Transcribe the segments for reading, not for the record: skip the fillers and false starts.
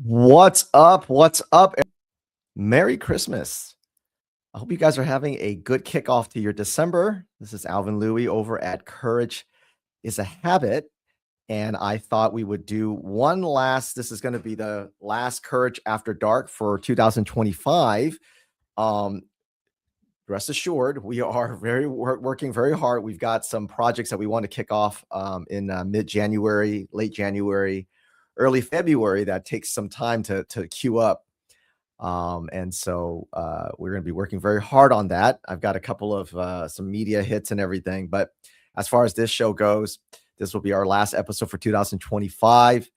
What's up? What's up? Merry Christmas. I hope you guys are having a good kickoff to your December. This is Alvin Louie over at Courage is a Habit. And I thought we would do this is going to be the last Courage After Dark for 2025. Rest assured, we are working very hard. We've got some projects that we want to kick off in mid-January, late January, early February that takes some time to queue up. And so we're going to be working very hard on that. I've got a couple of some media hits and everything. But as far as this show goes, this will be our last episode for 2025.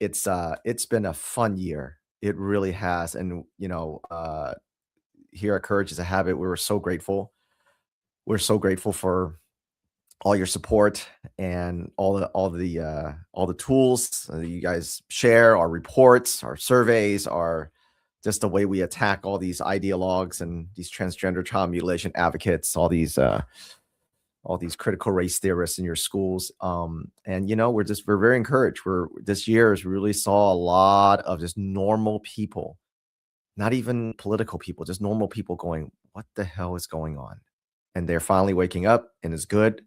It's been a fun year. It really has. And, here at Courage is a Habit, we were so grateful. We're so grateful for all your support and all the tools that you guys share, our reports, our surveys, our just the way we attack all these ideologues and these transgender child mutilation advocates, all these critical race theorists in your schools. And we're very encouraged. This year has really saw a lot of just normal people, not even political people, just normal people going, what the hell is going on? And they're finally waking up, and it's good.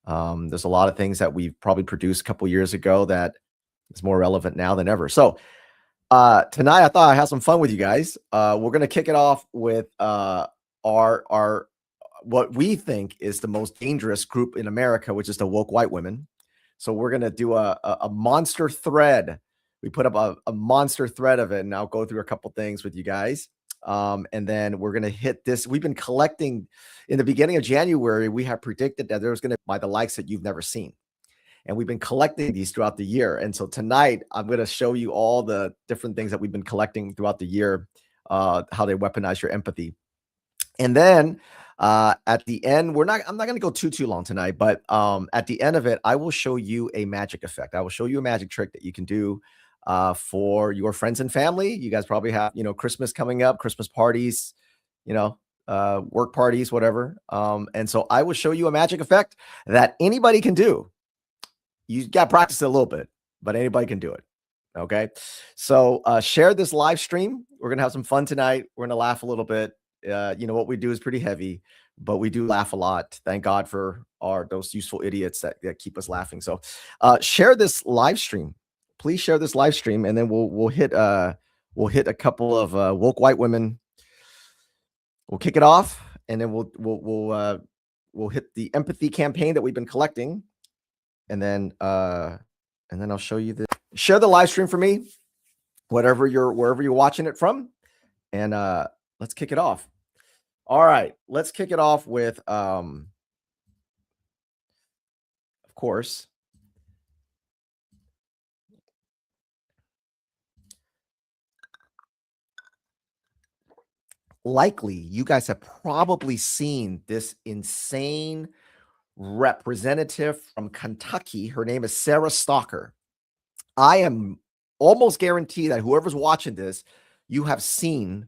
There's a lot of things that we've probably produced a couple years ago that is more relevant now than ever. So tonight I thought I'd have some fun with you guys. We're going to kick it off with our what we think is the most dangerous group in America, which is the woke white women. So we're going to do a monster thread. We put up a monster thread of it, and I'll go through a couple things with you guys. And then we're going to hit this. We've been collecting in the beginning of January. We have predicted that there was going to be the likes that you've never seen. And we've been collecting these throughout the year. And so tonight I'm going to show you all the different things that we've been collecting throughout the year, how they weaponize your empathy. And then at the end, I'm not going to go too long tonight, but at the end of it, I will show you a magic effect. I will show you a magic trick that you can do for your friends and family. You guys probably have, Christmas coming up, Christmas parties, work parties, whatever. And so I will show you a magic effect that anybody can do. You got to practice it a little bit, but anybody can do it. Okay. So share this live stream. We're going to have some fun tonight. We're going to laugh a little bit. What we do is pretty heavy, but we do laugh a lot. Thank God for those useful idiots that keep us laughing. So share this live stream. Please share this live stream, and then we'll hit a couple of woke white women. We'll kick it off, and then we'll hit the empathy campaign that we've been collecting, and then I'll show you share the live stream for me. wherever you're watching it from. And let's kick it off. All right, let's kick it off with of course, likely you guys have probably seen this insane representative from Kentucky. Her name is Sarah Stalker. I am almost guaranteed that whoever's watching this, you have seen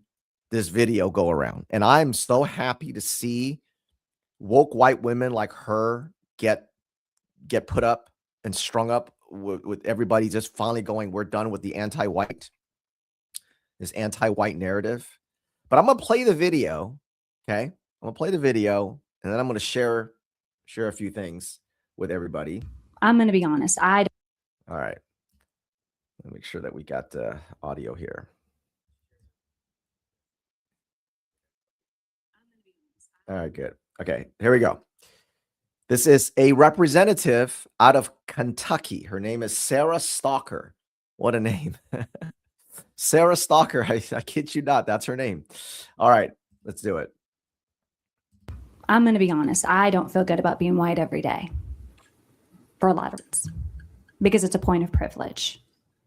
this video go around. And I'm so happy to see woke white women like her get put up and strung up with everybody just finally going, we're done with the this anti-white narrative. But I'm going to play the video, okay? I'm going to play the video, and then I'm going to share a few things with everybody. I'm going to be honest. All right. Let me make sure that we got the audio here. All right, good. Okay, here we go. This is a representative out of Kentucky. Her name is Sarah Stalker. What a name. Sarah Stalker. I kid you not. That's her name. All right, let's do it. I'm going to be honest. I don't feel good about being white every day for a lot of reasons, because it's a point of privilege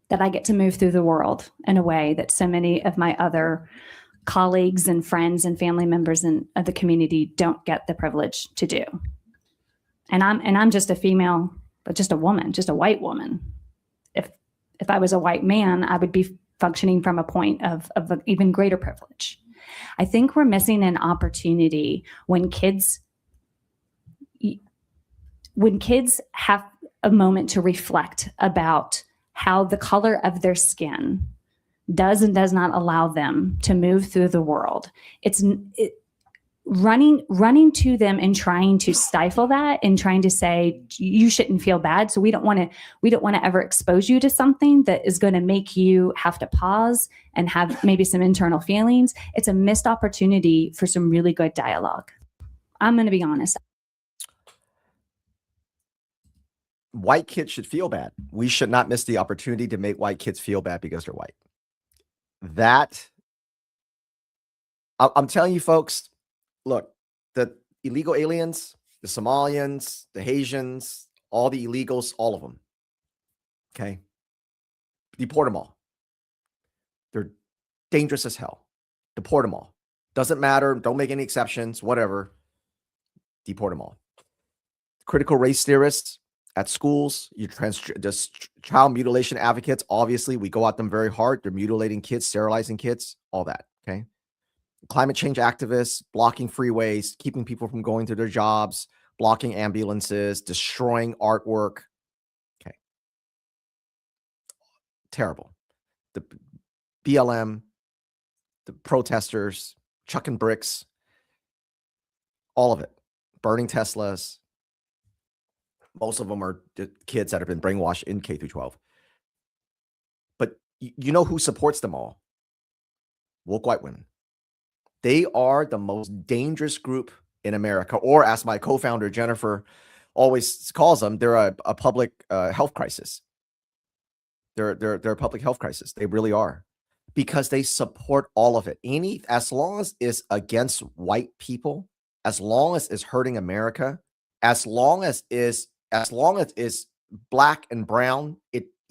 that I get to move through the world in a way that so many of my other colleagues and friends and family members of the community don't get the privilege to do. And I'm just a female, but just a woman, just a white woman. If I was a white man, I would be functioning from a point of an even greater privilege. I think we're missing an opportunity when kids have a moment to reflect about how the color of their skin does and does not allow them to move through the world. Running to them and trying to stifle that and trying to say you shouldn't feel bad. So we don't want to ever expose you to something that is going to make you have to pause and have maybe some internal feelings. It's a missed opportunity for some really good dialogue. I'm going to be honest. White kids should feel bad. We should not miss the opportunity to make white kids feel bad because they're white. I'm telling you folks, look, the illegal aliens, the Somalians, the Haitians, all the illegals, all of them. Okay. Deport them all. They're dangerous as hell. Deport them all. Doesn't matter. Don't make any exceptions, whatever. Deport them all. Critical race theorists at schools, just child mutilation advocates, obviously, we go at them very hard. They're mutilating kids, sterilizing kids, all that, okay? Climate change activists, blocking freeways, keeping people from going to their jobs, blocking ambulances, destroying artwork. Okay. Terrible. The BLM, the protesters, chucking bricks, all of it. Burning Teslas. Most of them are kids that have been brainwashed in K through 12. But you know who supports them all? Woke white women. They are the most dangerous group in America, or as my co-founder Jennifer always calls them, they're a public health crisis. They're a public health crisis. They really are, because they support all of it. As long as it's against white people, as long as it's hurting America, as long as it's black and brown,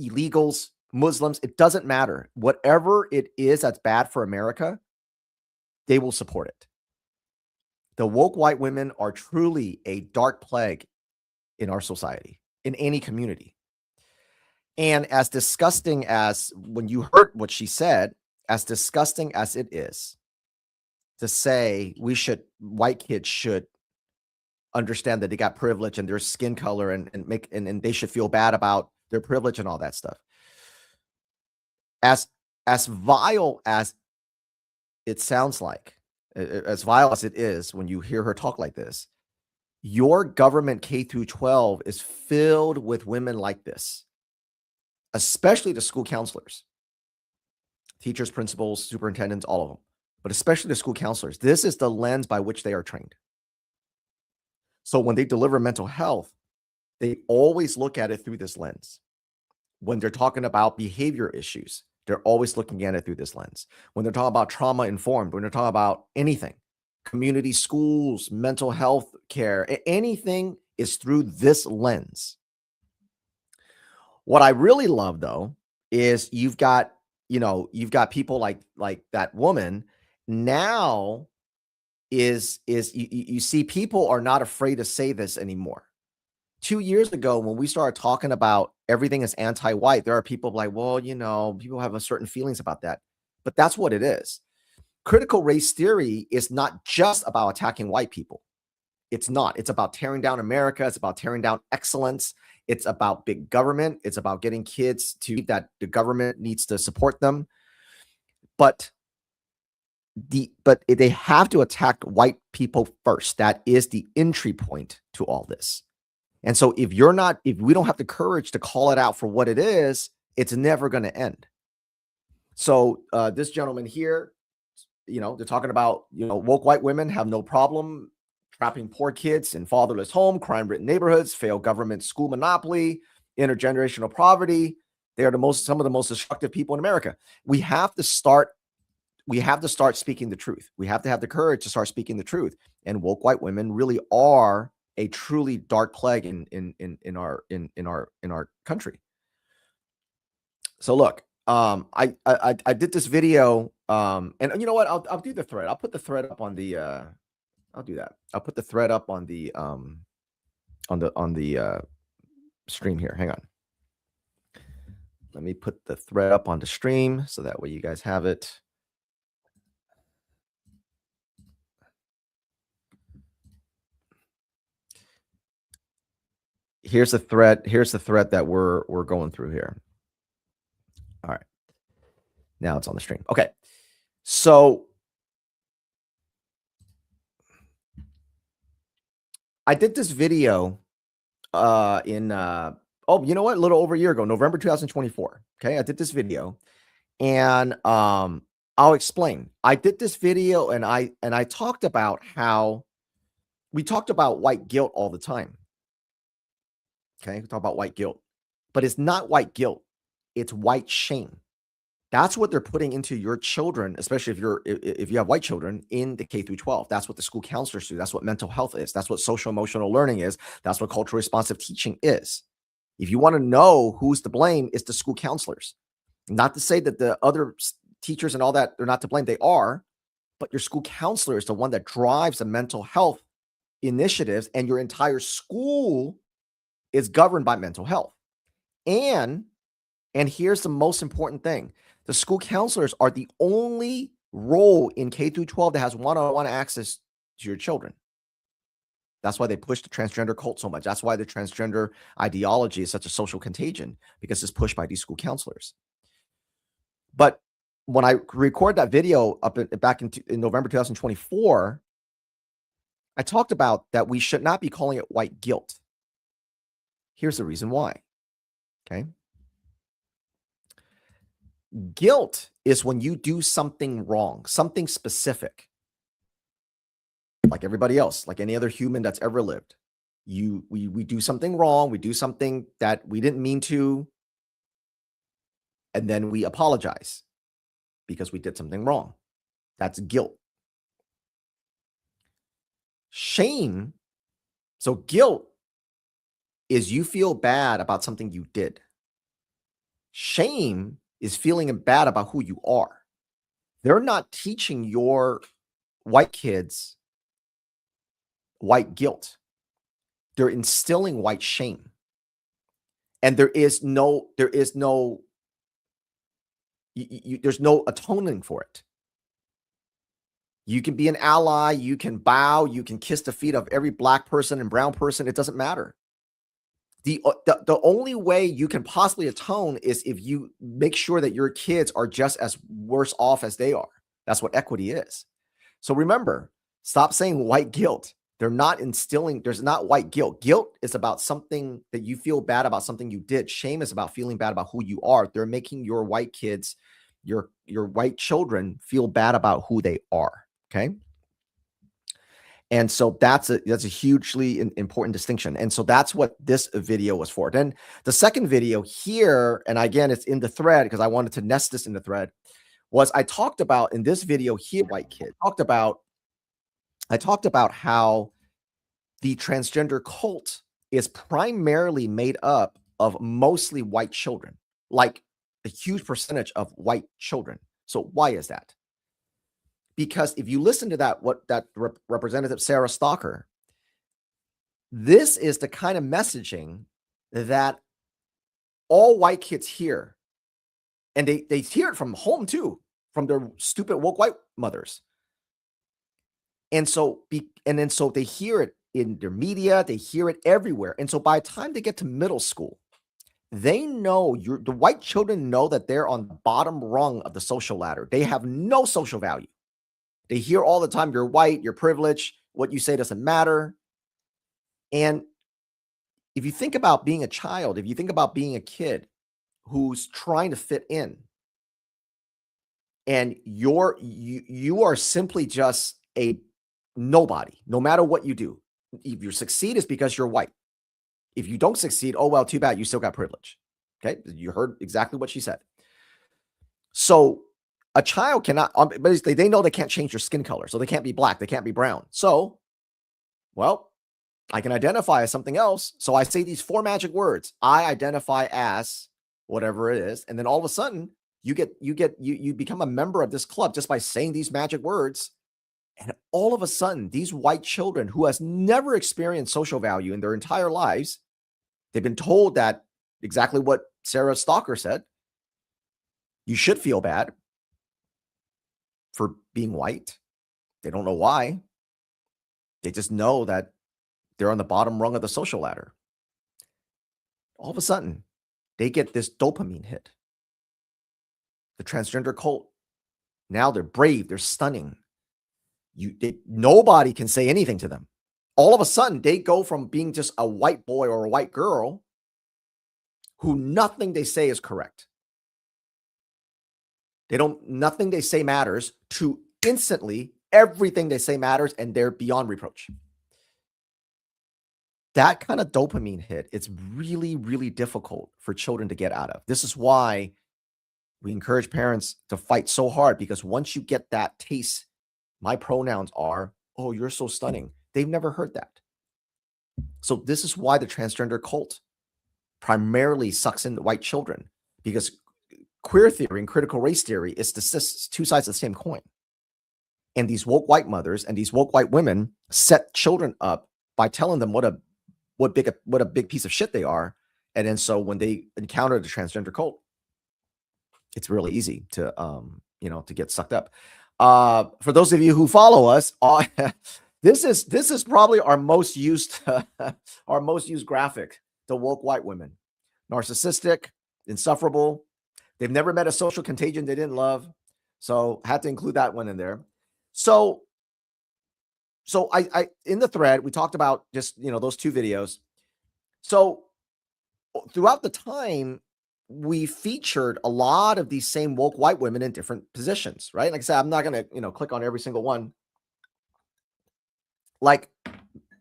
illegals, Muslims, it doesn't matter. Whatever it is that's bad for America, they will support it. The woke white women are truly a dark plague in our society, in any community. And as disgusting as, when you heard what she said, as disgusting as it is to say white kids should understand that they got privilege and their skin color and they should feel bad about their privilege and all that stuff. As vile as it sounds like, as vile as it is when you hear her talk like this, your government K through 12 is filled with women like this, especially the school counselors, teachers, principals, superintendents, all of them, but especially the school counselors. This is the lens by which they are trained. So when they deliver mental health, they always look at it through this lens. When they're talking about behavior issues, They're always looking at it through this lens. When they're talking about trauma informed, when they're talking about anything, community schools, mental health care, anything is through this lens. What I really love though is you've got people like that woman now is you see people are not afraid to say this anymore. 2 years ago, when we started talking about everything is anti-white, there are people like, well, people have a certain feelings about that, but that's what it is. Critical race theory is not just about attacking white people. It's not. It's about tearing down America. It's about tearing down excellence. It's about big government. It's about getting kids to that the government needs to support them. But they have to attack white people first. That is the entry point to all this. And so if we don't have the courage to call it out for what it is, it's never going to end. So this gentleman here, they're talking about, woke white women have no problem trapping poor kids in fatherless home, crime-ridden neighborhoods, failed government school monopoly, intergenerational poverty. They are some of the most destructive people in America. We have to start speaking the truth. We have to have the courage to start speaking the truth. And woke white women really are a truly dark plague in our country. So look, I did this video, and you know what? I'll do the thread. I'll put the thread up on the. I'll do that. I'll put the thread up on the stream here. Hang on. Let me put the thread up on the stream so that way you guys have it. Here's the thread. Here's the thread that we're going through here. All right. Now it's on the stream. Okay. So I did this video in a little over a year ago, November 2024. Okay. I did this video and I'll explain. I did this video and I talked about how we talked about white guilt all the time. Okay, we talk about white guilt, but it's not white guilt. It's white shame. That's what they're putting into your children, especially if you have white children in the K through 12. That's what the school counselors do. That's what mental health is. That's what social emotional learning is. That's what culturally responsive teaching is. If you want to know who's to blame, it's the school counselors. Not to say that the other teachers and all that, they're not to blame. They are, but your school counselor is the one that drives the mental health initiatives, and your entire school is governed by mental health. And here's the most important thing. The school counselors are the only role in K through 12 that has one-on-one access to your children. That's why they push the transgender cult so much. That's why the transgender ideology is such a social contagion, because it's pushed by these school counselors. But when I recorded that video back in November 2024, I talked about that we should not be calling it white guilt. Here's the reason why. Okay. Guilt is when you do something wrong, something specific, like everybody else, like any other human that's ever lived. We do something wrong. We do something that we didn't mean to. And then we apologize because we did something wrong. That's guilt. Shame. So guilt is you feel bad about something you did. Shame is feeling bad about who you are. They're not teaching your white kids white guilt. They're instilling white shame. And there's no atoning for it. You can be an ally, you can bow, you can kiss the feet of every black person and brown person. It doesn't matter. The only way you can possibly atone is if you make sure that your kids are just as worse off as they are. That's what equity is. So remember, stop saying white guilt. They're not instilling, there's not white guilt. Guilt is about something that you feel bad about, something you did. Shame is about feeling bad about who you are. They're making your white kids, your white children feel bad about who they are. Okay. And so that's a hugely important distinction. And so that's what this video was for. Then the second video here, and again, it's in the thread because I wanted to nest this in the thread, was I talked about in this video here, white kid, I talked about how the transgender cult is primarily made up of mostly white children, like a huge percentage of white children. So why is that? Because if you listen to that Representative Sarah Stalker, this is the kind of messaging that all white kids hear. And they hear it from home too, from their stupid woke white mothers. And so they hear it in their media, they hear it everywhere. And so by the time they get to middle school, they know the white children know that they're on the bottom rung of the social ladder. They have no social value. They hear all the time, you're white, you're privileged, what you say doesn't matter. And if you think about being a child, if you think about being a kid who's trying to fit in, and you are simply just a nobody, no matter what you do. If you succeed, it's because you're white. If you don't succeed, oh, well, too bad. You still got privilege. Okay. You heard exactly what she said. So a child cannot, basically, they know they can't change their skin color. So they can't be black. They can't be brown. So, well, I can identify as something else. So I say these 4 magic words. I identify as whatever it is. And then all of a sudden you become a member of this club just by saying these magic words. And all of a sudden, these white children who has never experienced social value in their entire lives, they've been told that exactly what Sarah Stalker said. You should feel bad for being white. They don't know why. They just know that they're on the bottom rung of the social ladder. All of a sudden, they get this dopamine hit. The transgender cult. Now they're brave. They're stunning. Nobody can say anything to them. All of a sudden, they go from being just a white boy or a white girl who nothing they say is correct. Nothing they say matters, to instantly everything they say matters and they're beyond reproach. That kind of dopamine hit, it's really, really difficult for children to get out of. This is why we encourage parents to fight so hard, because once you get that taste, my pronouns are, oh, you're so stunning. They've never heard that. So this is why the transgender cult primarily sucks in the white children, because queer theory and critical race theory is the 2 sides of the same coin. And these woke white mothers and these woke white women set children up by telling them what a big piece of shit they are. And then so when they encounter the transgender cult, it's really easy to get sucked up. For those of you who follow us, this is probably our most used graphic. The woke white women, narcissistic, insufferable. They've never met a social contagion they didn't love, so had to include that one in there. So I in the thread we talked about just those 2 videos. So throughout the time, we featured a lot of these same woke white women in different positions, right? Like I said, I'm not going to, click on every single one. Like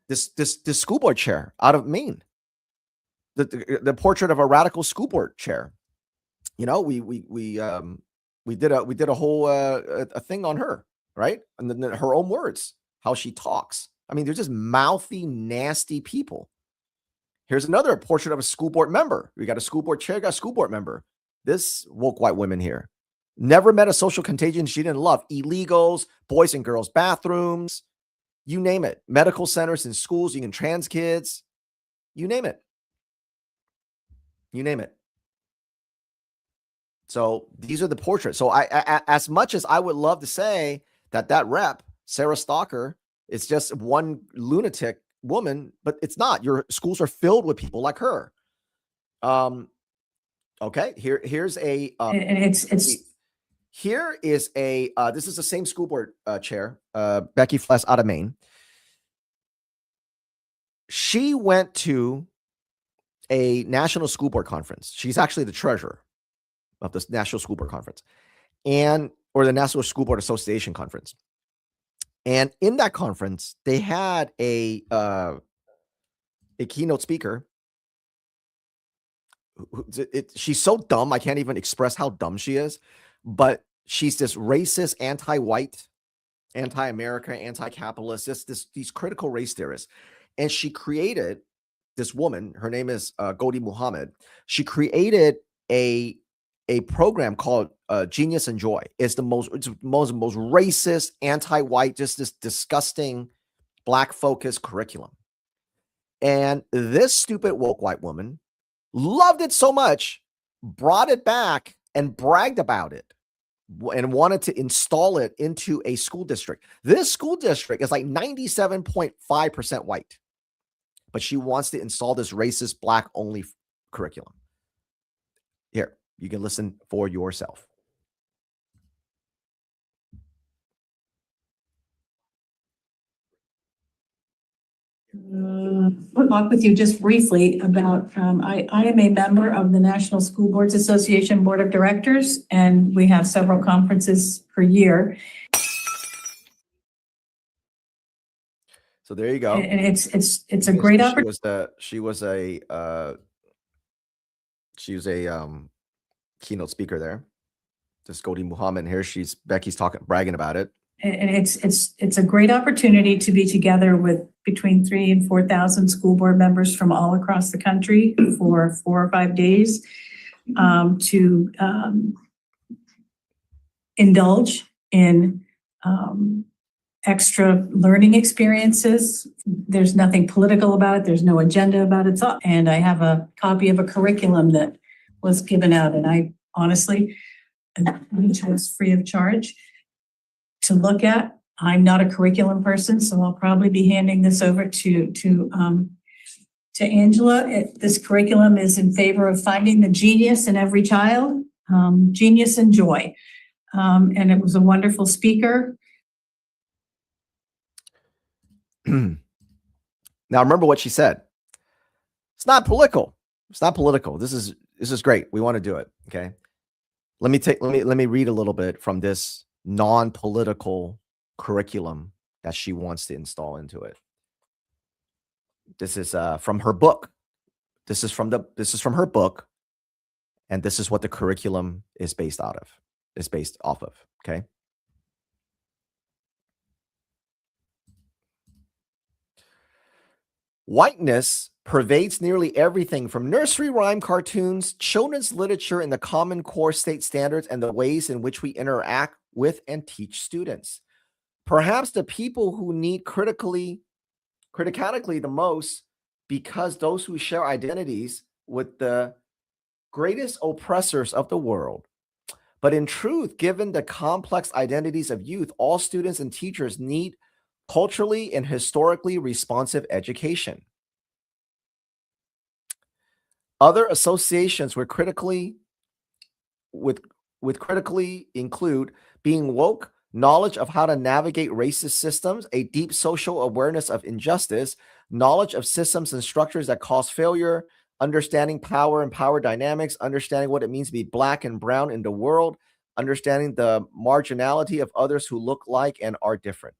this school board chair out of Maine, the portrait of a radical school board chair. We did a whole a thing on her, right? And then her own words, how she talks. I mean, they're just mouthy, nasty people. Here's another portrait of a school board member. We got a school board chair, got a school board member. This woke white woman here never met a social contagion she didn't love. Illegals, boys and girls bathrooms, you name it. Medical centers and schools, even trans kids, you name it. You name it. So these are the portraits. So I as much as I would love to say that rep, Sarah Stalker, is just one lunatic woman, but it's not. Your schools are filled with people like her. Okay, here's a here is a this is the same school board chair, Becky Fless out of Maine. She went to a national school board conference. She's actually the treasurer of the National School Board Conference or the National School Board Association Conference. And in that conference, they had a keynote speaker. She's so dumb, I can't even express how dumb she is, but she's this racist, anti-white, anti-America, anti-capitalist, these critical race theorists. And she created this woman, her name is Gholdy Muhammad. She created a program called Genius and Joy. It's the most racist, anti-white, just this disgusting black focused curriculum. And this stupid woke white woman loved it so much, brought it back and bragged about it and wanted to install it into a school district. This school district is like 97.5% white, but she wants to install this racist black only curriculum. Here, you can listen for yourself. Talk with you just briefly about, I am a member of the National School Boards Association Board of Directors, and we have several conferences per year. So there you go. And it's a great opportunity. She was a keynote speaker there. Just Gholdy Muhammad here. Becky's bragging about it. And it's a great opportunity to be together with between 3,000 and 4,000 school board members from all across the country for 4 or 5 days to indulge in extra learning experiences. There's nothing political about it. There's no agenda about it. And I have a copy of a curriculum that was given out, and I honestly, which was free of charge to look at. I'm not a curriculum person, so I'll probably be handing this over to Angela. This curriculum is in favor of finding the genius in every child, Genius and Joy. And it was a wonderful speaker. Now remember what she said. It's not political. It's not political. This is great. We want to do it. Okay. Let me read a little bit from this non-political curriculum that she wants to install into it. This is from her book. This is from her book, and this is what the curriculum is based off of. Okay. Whiteness pervades nearly everything from nursery rhyme cartoons, children's literature, and the Common Core state standards and the ways in which we interact with and teach students. Perhaps the people who need criticality the most, because those who share identities with the greatest oppressors of the world. But in truth, given the complex identities of youth, all students and teachers need culturally and historically responsive education. Other associations with critically include being woke, knowledge of how to navigate racist systems, a deep social awareness of injustice, knowledge of systems and structures that cause failure, understanding power and power dynamics, understanding what it means to be black and brown in the world, understanding the marginality of others who look like and are different.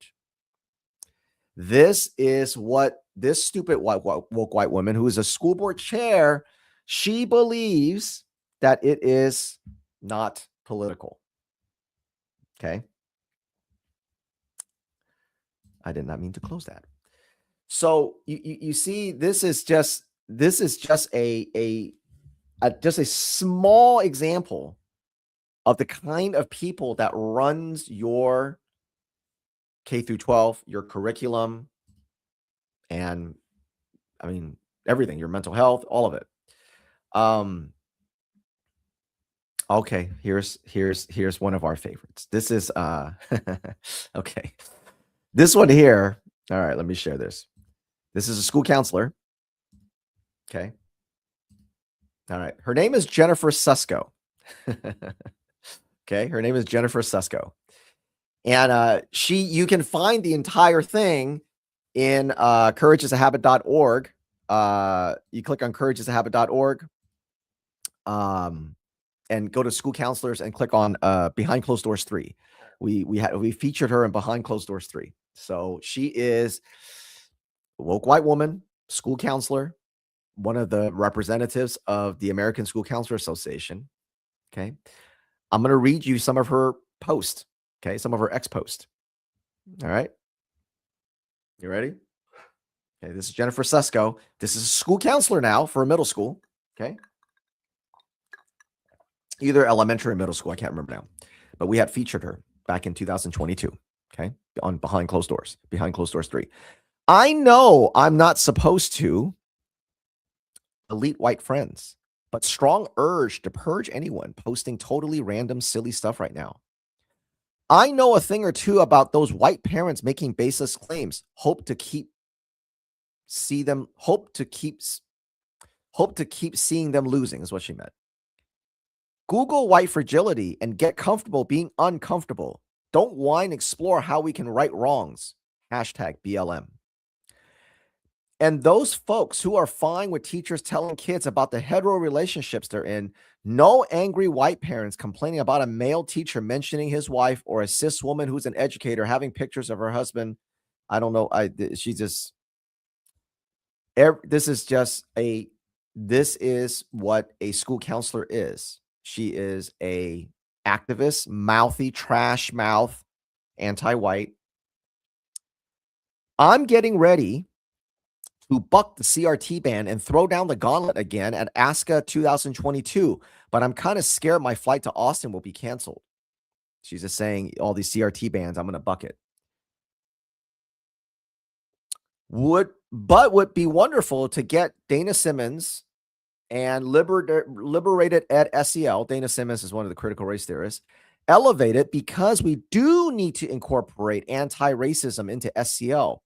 This is what this stupid woke white woman, who is a school board chair, she believes that it is not political. Okay. I did not mean to close that. So you see, this is just a small example of the kind of people that runs your K through 12, your curriculum, and I mean everything, your mental health, all of it. Okay, here's one of our favorites. This is okay. This one here. All right, let me share this. This is a school counselor. Okay. All right. Her name is Jennifer Susko. Okay, her name is Jennifer Susko. And you can find the entire thing in courageisahabit.org. You click on courageisahabit.org and go to school counselors and click on Behind Closed Doors 3. We featured her in Behind Closed Doors 3. So she is a woke white woman, school counselor, one of the representatives of the American School Counselor Association. Okay. I'm going to read you some of her posts. Okay. Some of her ex posts. All right. You ready? Okay. This is Jennifer Susko. This is a school counselor now for a middle school. Okay. Either elementary or middle school. I can't remember now. But we had featured her back in 2022. Okay. On Behind Closed Doors 3. I know I'm not supposed to delete white friends, but strong urge to purge anyone posting totally random, silly stuff right now. I know a thing or two about those white parents making baseless claims. Hope to keep seeing them losing is what she meant. Google white fragility and get comfortable being uncomfortable. Don't whine, explore how we can right wrongs. #BLM. And those folks who are fine with teachers telling kids about the hetero relationships they're in, no angry white parents complaining about a male teacher mentioning his wife or a cis woman who's an educator having pictures of her husband. I don't know. This is what a school counselor is. She is a activist, mouthy, trash mouth, anti-white. I'm getting ready to buck the CRT ban and throw down the gauntlet again at ASCA 2022, but I'm kind of scared my flight to Austin will be canceled. She's just saying all these CRT bans, I'm going to buck it. Would be wonderful to get Dana Simmons and liberated Ed SEL. Dana Simmons is one of the critical race theorists. Elevated because we do need to incorporate anti-racism into SCL.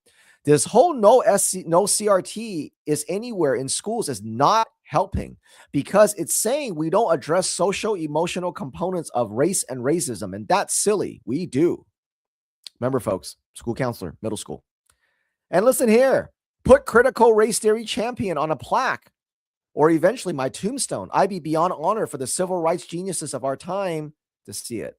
This whole no CRT is anywhere in schools is not helping because it's saying we don't address social emotional components of race and racism. And that's silly. We do. Remember, folks, school counselor, middle school. And listen here, put critical race theory champion on a plaque or eventually my tombstone. I'd be beyond honor for the civil rights geniuses of our time to see it.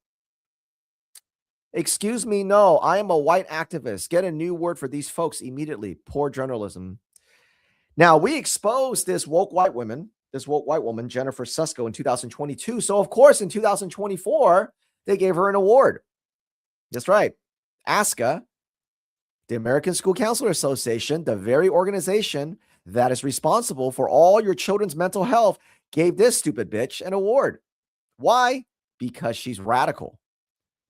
Excuse me, no, I am a white activist. Get a new word for these folks immediately. Poor journalism. Now, we exposed this woke white woman, Jennifer Susko, in 2022. So, of course, in 2024, they gave her an award. That's right. ASCA, the American School Counselor Association, the very organization that is responsible for all your children's mental health, gave this stupid bitch an award. Why? Because she's radical.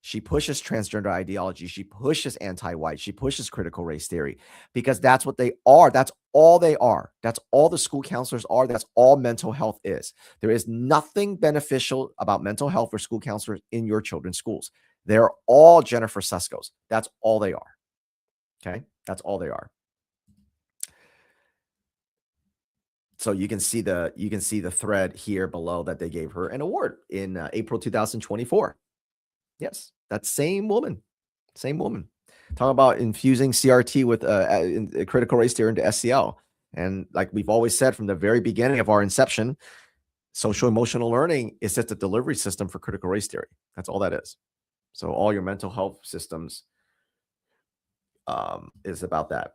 She pushes transgender ideology. She pushes anti-white. She pushes critical race theory because that's what they are. That's all they are. That's all the school counselors are. That's all mental health is. There is nothing beneficial about mental health for school counselors in your children's schools. They're all Jennifer Suskos. That's all they are. Okay. That's all they are. So you can see the thread here below that they gave her an award in April 2024. Yes, that same woman. Talking about infusing CRT with critical race theory into SCL. And like we've always said from the very beginning of our inception, social emotional learning is just a delivery system for critical race theory. That's all that is. So all your mental health systems is about that.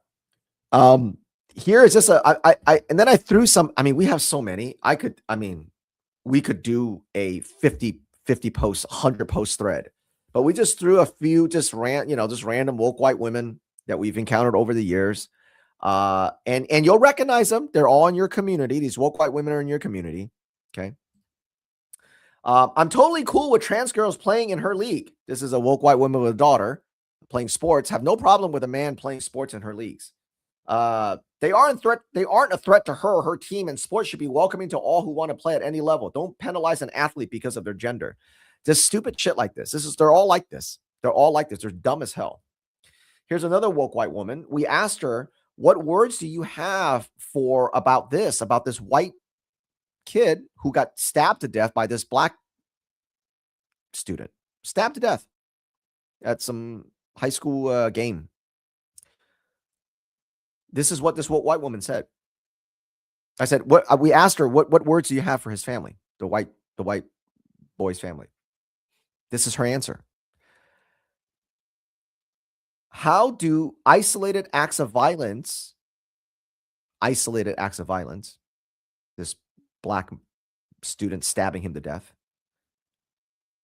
Here is just and then I threw some, we have so many. We could do a 50 post, 100 post thread, but we just threw a few, just random woke white women that we've encountered over the years. And you'll recognize them. They're all in your community. These woke white women are in your community. Okay. I'm totally cool with trans girls playing in her league. This is a woke white woman with a daughter playing sports. Have no problem with a man playing sports in her leagues. They aren't a threat to her or her team, and sports should be welcoming to all who want to play at any level. Don't penalize an athlete because of their gender. Just stupid shit like this. They're all like this. They're dumb as hell. Here's another woke white woman. We asked her, what words do you have about this white kid who got stabbed to death by this black student? Stabbed to death at some high school game. This is what this white woman said. I said, we asked her, what words do you have for his family? The white boy's family. This is her answer. How do isolated acts of violence, this black student stabbing him to death,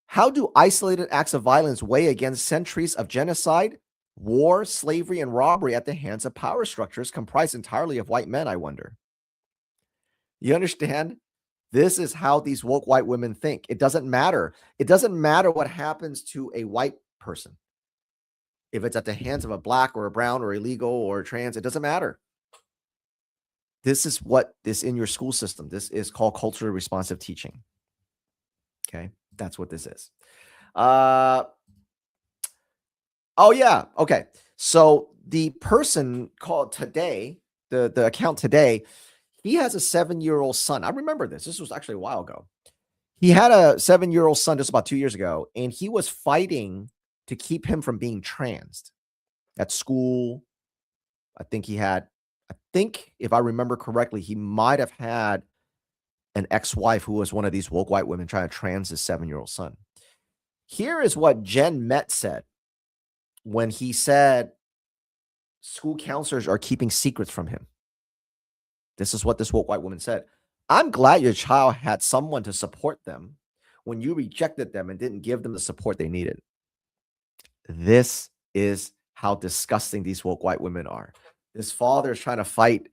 how do isolated acts of violence weigh against centuries of genocide, war, slavery, and robbery at the hands of power structures comprised entirely of white men, I wonder? You understand? This is how these woke white women think. It doesn't matter. It doesn't matter what happens to a white person. If it's at the hands of a black or a brown or illegal or trans, it doesn't matter. This is what is in your school system. This is called culturally responsive teaching. Okay, that's what this is. Oh yeah, okay. So the person called today, the account today, he has a 7-year-old son. I remember this. This was actually a while ago. He had a 7-year-old son just about 2 years ago, and he was fighting to keep him from being transed at school. I think if I remember correctly, he might have had an ex-wife who was one of these woke white women trying to trans his 7-year-old son. Here is what Jen Met said when he said school counselors are keeping secrets from him. This is what this woke white woman said. I'm glad your child had someone to support them when you rejected them and didn't give them the support they needed. This is how disgusting these woke white women are. This father is trying to fight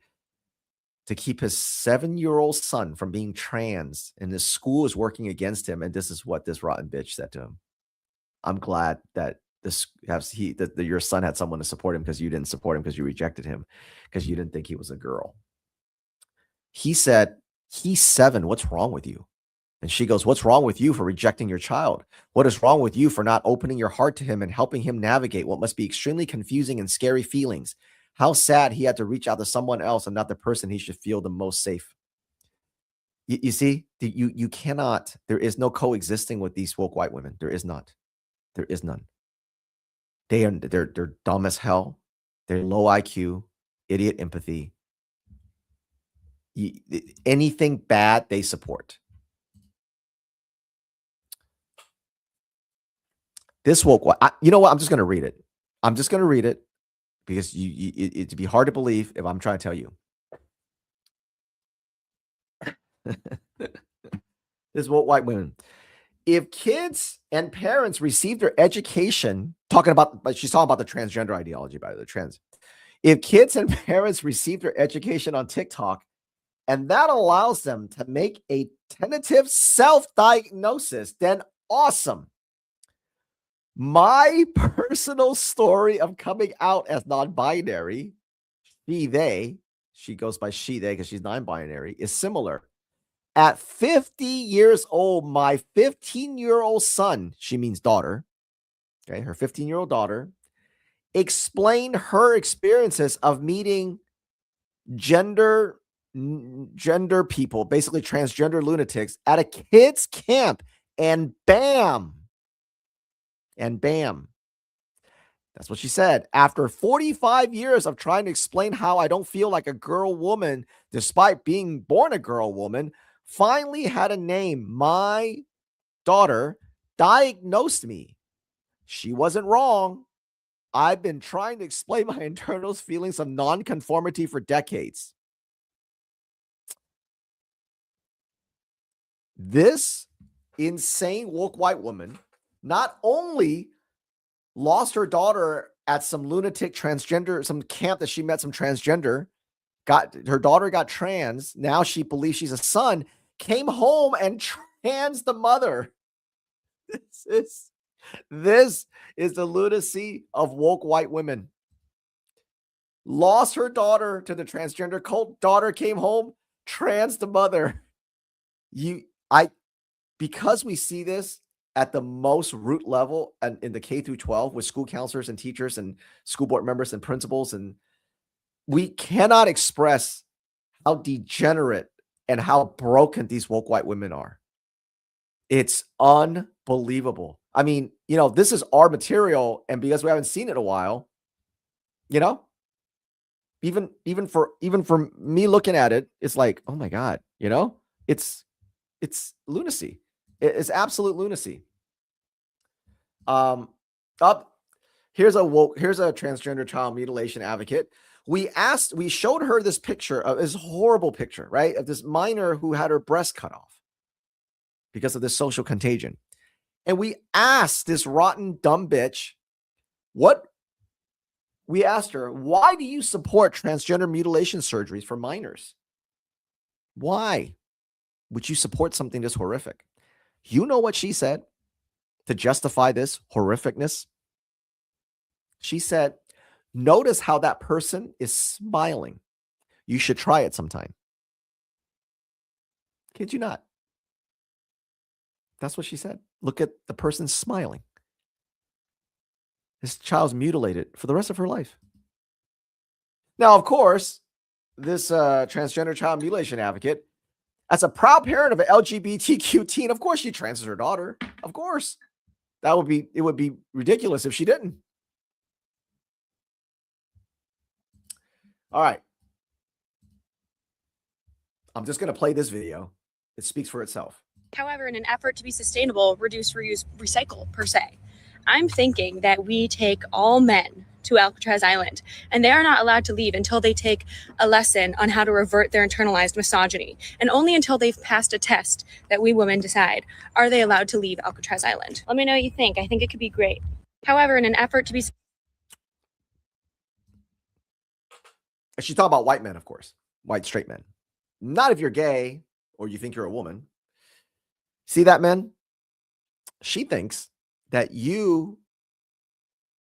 to keep his 7-year-old son from being trans, and his school is working against him. And this is what this rotten bitch said to him. I'm glad that your son had someone to support him because you didn't support him because you rejected him because you didn't think he was a girl. He said, he's 7. What's wrong with you? And she goes, what's wrong with you for rejecting your child? What is wrong with you for not opening your heart to him and helping him navigate what must be extremely confusing and scary feelings? How sad he had to reach out to someone else and not the person he should feel the most safe. You see, you cannot, there is no coexisting with these woke white women. There is not. There is none. They're dumb as hell. They're low IQ, idiot empathy. Anything bad, they support. This woke, you know what? I'm just going to read it. I'm just going to read it because it'd be hard to believe if I'm trying to tell you. This woke white women. If kids and parents receive their education, she's talking about the transgender ideology, by the trans. If kids and parents receive their education on TikTok, and that allows them to make a tentative self-diagnosis, then awesome. My personal story of coming out as non-binary, she goes by she, they, because she's non-binary, is similar. At 50 years old, my 15-year-old son, she means daughter, okay, her 15-year-old daughter, explained her experiences of meeting gender people, basically transgender lunatics, at a kids camp, and bam. That's what she said. After 45 years of trying to explain how I don't feel like a girl woman, despite being born a girl woman, finally had a name. My daughter diagnosed me. She wasn't wrong. I've been trying to explain my internal feelings of nonconformity for decades. This insane woke white woman not only lost her daughter at some lunatic transgender, some camp that she met some transgender, her daughter got trans. Now she believes she's a son, came home and trans the mother. This is the lunacy of woke white women. Lost her daughter to the transgender cult. Daughter came home, trans the mother. Because we see this at the most root level and in the K through 12 with school counselors and teachers and school board members and principals, and we cannot express how degenerate and how broken these woke white women are. It's unbelievable. I mean, this is our material, and because we haven't seen it in a while, even for me looking at it, it's like, oh my God, it's lunacy. It's absolute lunacy. Here's a transgender child mutilation advocate. We showed her this picture of this horrible picture, right? Of this minor who had her breast cut off because of this social contagion. And we asked this rotten, dumb bitch, we asked her, why do you support transgender mutilation surgeries for minors? Why would you support something this horrific? You know what she said to justify this horrificness? She said, notice how that person is smiling. You should try it sometime. Kid you not. That's what she said. Look at the person smiling. This child's mutilated for the rest of her life. Now, of course, this transgender child mutilation advocate, as a proud parent of an LGBTQ teen, of course she transes her daughter. Of course. It would be ridiculous if she didn't. All right. I'm just going to play this video. It speaks for itself. However, in an effort to be sustainable, reduce, reuse, recycle per se, I'm thinking that we take all men to Alcatraz Island, and they are not allowed to leave until they take a lesson on how to revert their internalized misogyny, and only until they've passed a test that we women decide, are they allowed to leave Alcatraz Island? Let me know what you think. I think it could be great. However, in an effort to be... She's talking about white men, of course. White straight men. Not if you're gay or you think you're a woman. See that, men? She thinks that you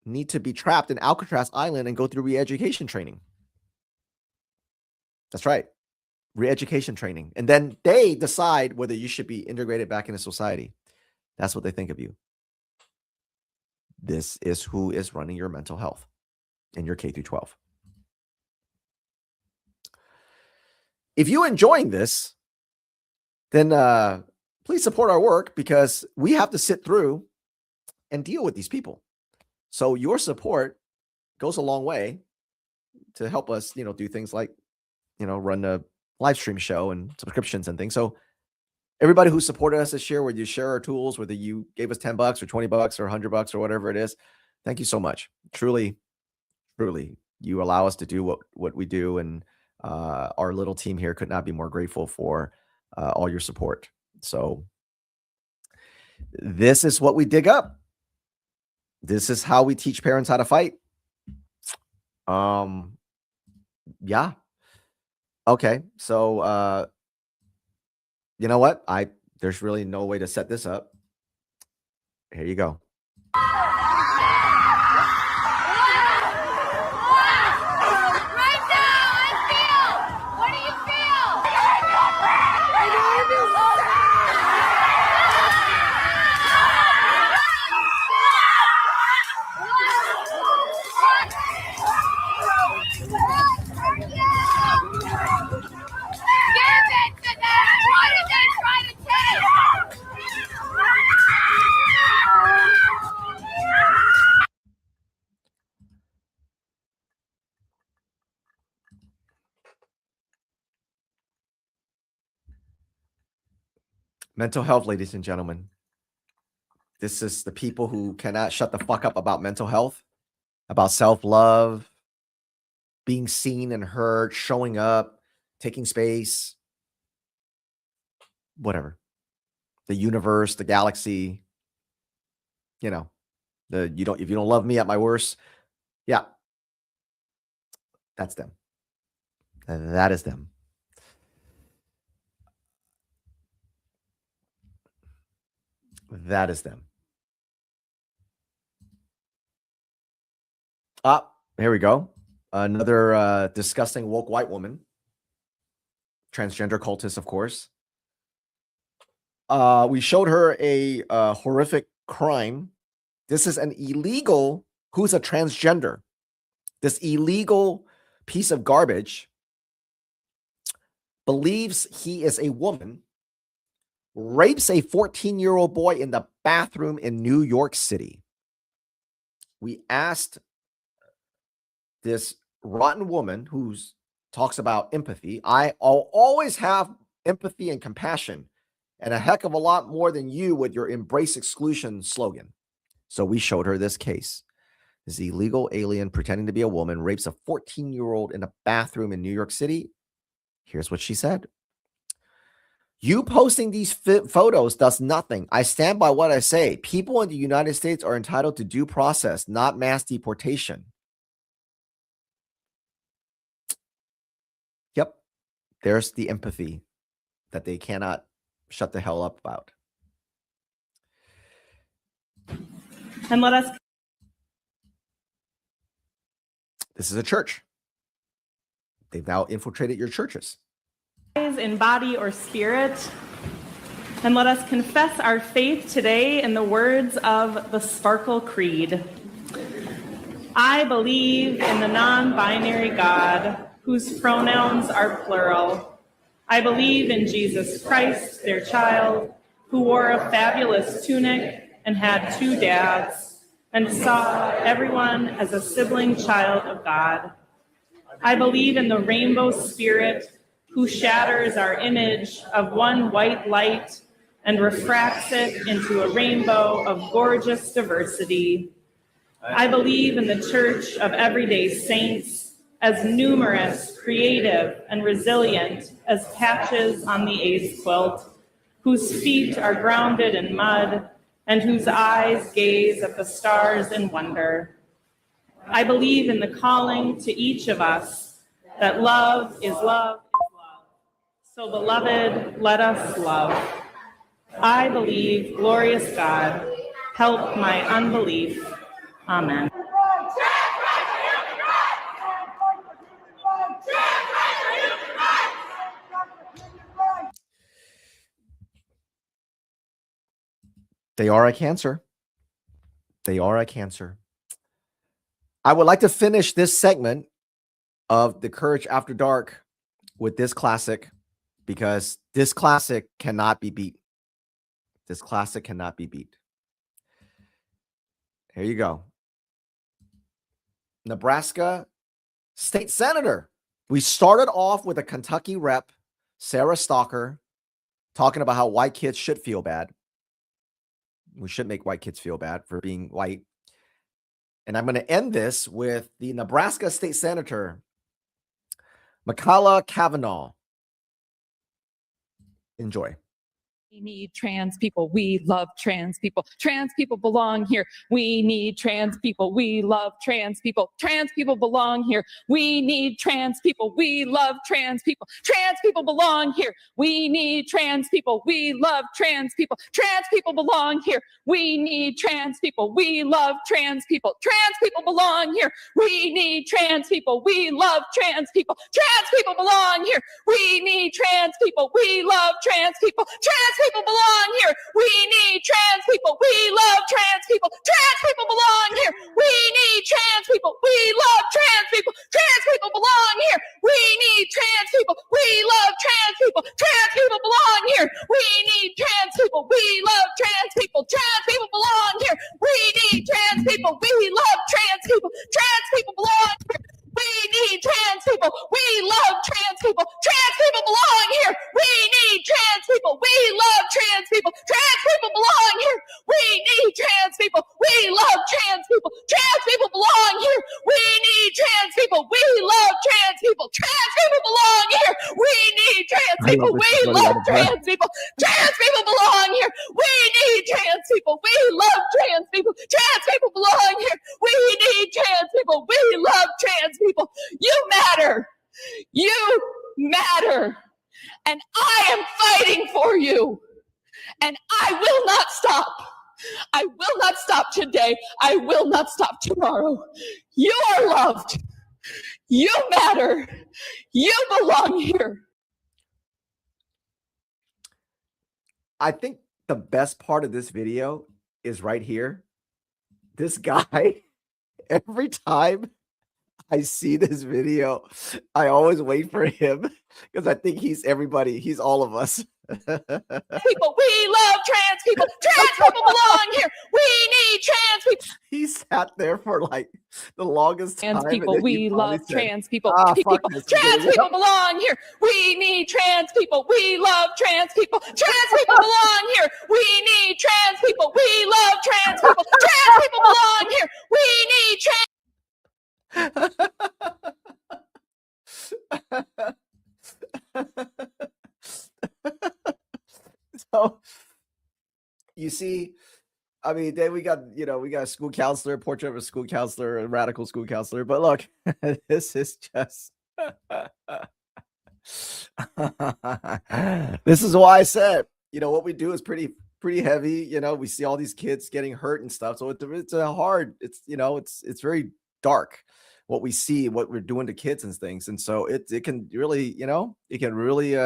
need to be trapped in Alcatraz Island and go through re-education training. That's right. Re-education training. And then they decide whether you should be integrated back into society. That's what they think of you. This is who is running your mental health in your K through 12. If you're enjoying this, then please support our work, because we have to sit through and deal with these people. So your support goes a long way to help us, do things like, run a live stream show and subscriptions and things. So everybody who supported us this year, whether you share our tools, whether you gave us $10 or $20 or $100 or whatever it is, thank you so much. Truly, truly, you allow us to do what we do. And our little team here could not be more grateful for all your support. So this is what we dig up. This is how we teach parents how to fight. Yeah. Okay. So, you know what? There's really no way to set this up. Here you go. Mental health, ladies and gentlemen. This is the people who cannot shut the fuck up about mental health, about self-love, being seen and heard, showing up, taking space, whatever. The universe, the galaxy, if you don't love me at my worst, yeah. That's them. That is them. That is them. Here we go. Another disgusting woke white woman. Transgender cultist, of course. We showed her a horrific crime. This is an illegal, who's a transgender. This illegal piece of garbage believes he is a woman, rapes a 14-year-old boy in the bathroom in New York City. We asked this rotten woman who talks about empathy. I'll always have empathy and compassion, and a heck of a lot more than you with your embrace exclusion slogan. So we showed her this case. This illegal alien pretending to be a woman rapes a 14-year-old in a bathroom in New York City. Here's what she said. You posting these photos does nothing. I stand by what I say. People in the United States are entitled to due process, not mass deportation. Yep. There's the empathy that they cannot shut the hell up about. And let us. This is a church. They've now infiltrated your churches. In body or spirit, and let us confess our faith today in the words of the Sparkle Creed. I believe in the non-binary God, whose pronouns are plural. I believe in Jesus Christ, their child, who wore a fabulous tunic and had 2 dads, and saw everyone as a sibling child of God. I believe in the rainbow spirit, who shatters our image of one white light and refracts it into a rainbow of gorgeous diversity. I believe in the Church of Everyday Saints, as numerous, creative, and resilient as patches on the Ace quilt, whose feet are grounded in mud and whose eyes gaze at the stars in wonder. I believe in the calling to each of us that love is love. So, beloved, let us love. I believe, glorious God, help my unbelief. Amen. They are a cancer. They are a cancer. I would like to finish this segment of the Courage After Dark with this classic, because this classic cannot be beat. This classic cannot be beat. Here you go. Nebraska State Senator. We started off with a Kentucky rep, Sarah Stalker, talking about how white kids should feel bad. We should make white kids feel bad for being white. And I'm going to end this with the Nebraska State Senator, Makala Kavanaugh. Enjoy. We need trans people. We love trans people. Trans people belong here. We need trans people. We love trans people. Trans people belong here. We need trans people. We love trans people. Trans people belong here. We need trans people. We love trans people. Trans people belong here. We need trans people. We love trans people. Trans people belong here. We need trans people. We love trans people. Trans people belong here. We need trans people. We love trans people. Trans people belong here. We need trans people. We love trans people. Trans people belong here. We need trans people. We love trans people. Trans people belong here. We need trans people. We love trans people. Trans people belong here. We need trans people. We love trans people. Trans people belong here. We need trans people. We love trans people. Trans people belong here. We need trans people. We love trans people. Trans people belong here. We need trans people. We love trans people. Trans people belong here. We need trans people. We love trans people. Trans people belong here. We need trans people. We love trans people. Trans people belong here. We need trans people. We love trans people. Trans people belong here. We need trans people. We love trans people. Trans people belong here. We need trans people. We love trans people. You matter. You matter. And I am fighting for you. And I will not stop. I will not stop today. I will not stop tomorrow. You are loved. You matter. You belong here. I think the best part of this video is right here. This guy, every time I see this video, I always wait for him because I think he's everybody. He's all of us. People, we love trans people. Trans people belong here. We need trans people. He sat there for like the longest time. Trans people, we love trans people. Fuck People, this. trans people belong here. We need trans people. We love trans people. Trans people belong here. We need trans people. We love trans people. Trans people belong here. We need trans see, I mean, then we got, we got a school counselor, portrait of a school counselor, a radical school counselor. But look, this is just, this is why I said, what we do is pretty heavy. We see all these kids getting hurt and stuff. So it's a hard, it's very dark what we see, what we're doing to kids and things. And so it can really, it can really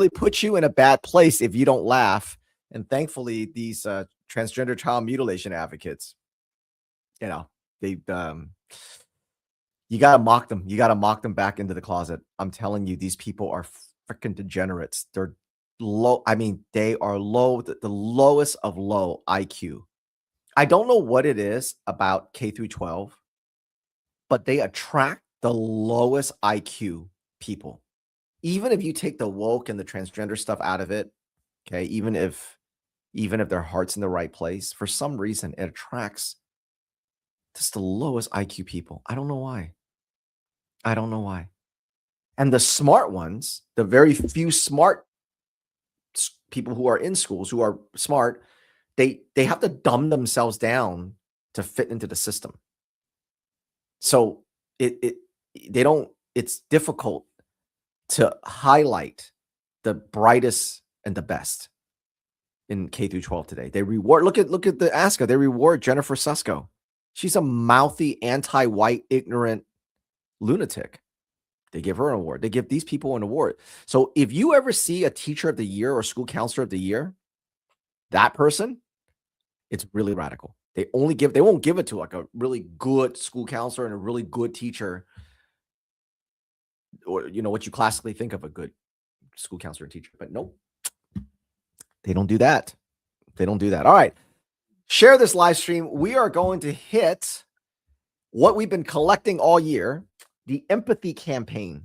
put you in a bad place if you don't laugh. And thankfully, these transgender child mutilation advocates, they you got to mock them. You got to mock them back into the closet. I'm telling you, these people are freaking degenerates. They're low. I mean, they are low, the lowest of low IQ. I don't know what it is about K through 12, but they attract the lowest IQ people. Even if you take the woke and the transgender stuff out of it, okay, even if their heart's in the right place, for some reason it attracts just the lowest IQ people. I don't know why. And the smart ones, the very few smart people who are in schools who are smart, they have to dumb themselves down to fit into the system. So it's difficult to highlight the brightest and the best in K through 12 today. They reward, look at the ASCA, they reward Jennifer Susko. She's a mouthy, anti-white, ignorant lunatic. They give her an award. They give these people an award. So if you ever see a teacher of the year or school counselor of the year, that person, it's really radical. They won't give it to like a really good school counselor and a really good teacher, or what you classically think of a good school counselor and teacher. But nope, they don't do that. All right, share this live stream. We are going to hit what we've been collecting all year, the empathy campaign,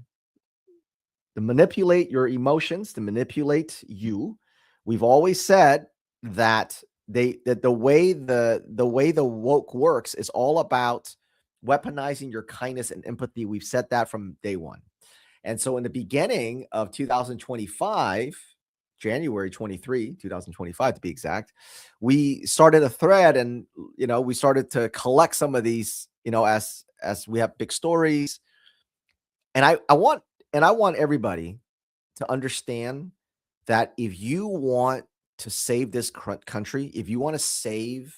to manipulate your emotions, to manipulate you. We've always said that the way the woke works is all about weaponizing your kindness and empathy. We've said that from day one. And so in the beginning of 2025, January 23, 2025 to be exact, we started a thread, and we started to collect some of these, as we have big stories. And I want everybody to understand that if you want to save this country, if you want to save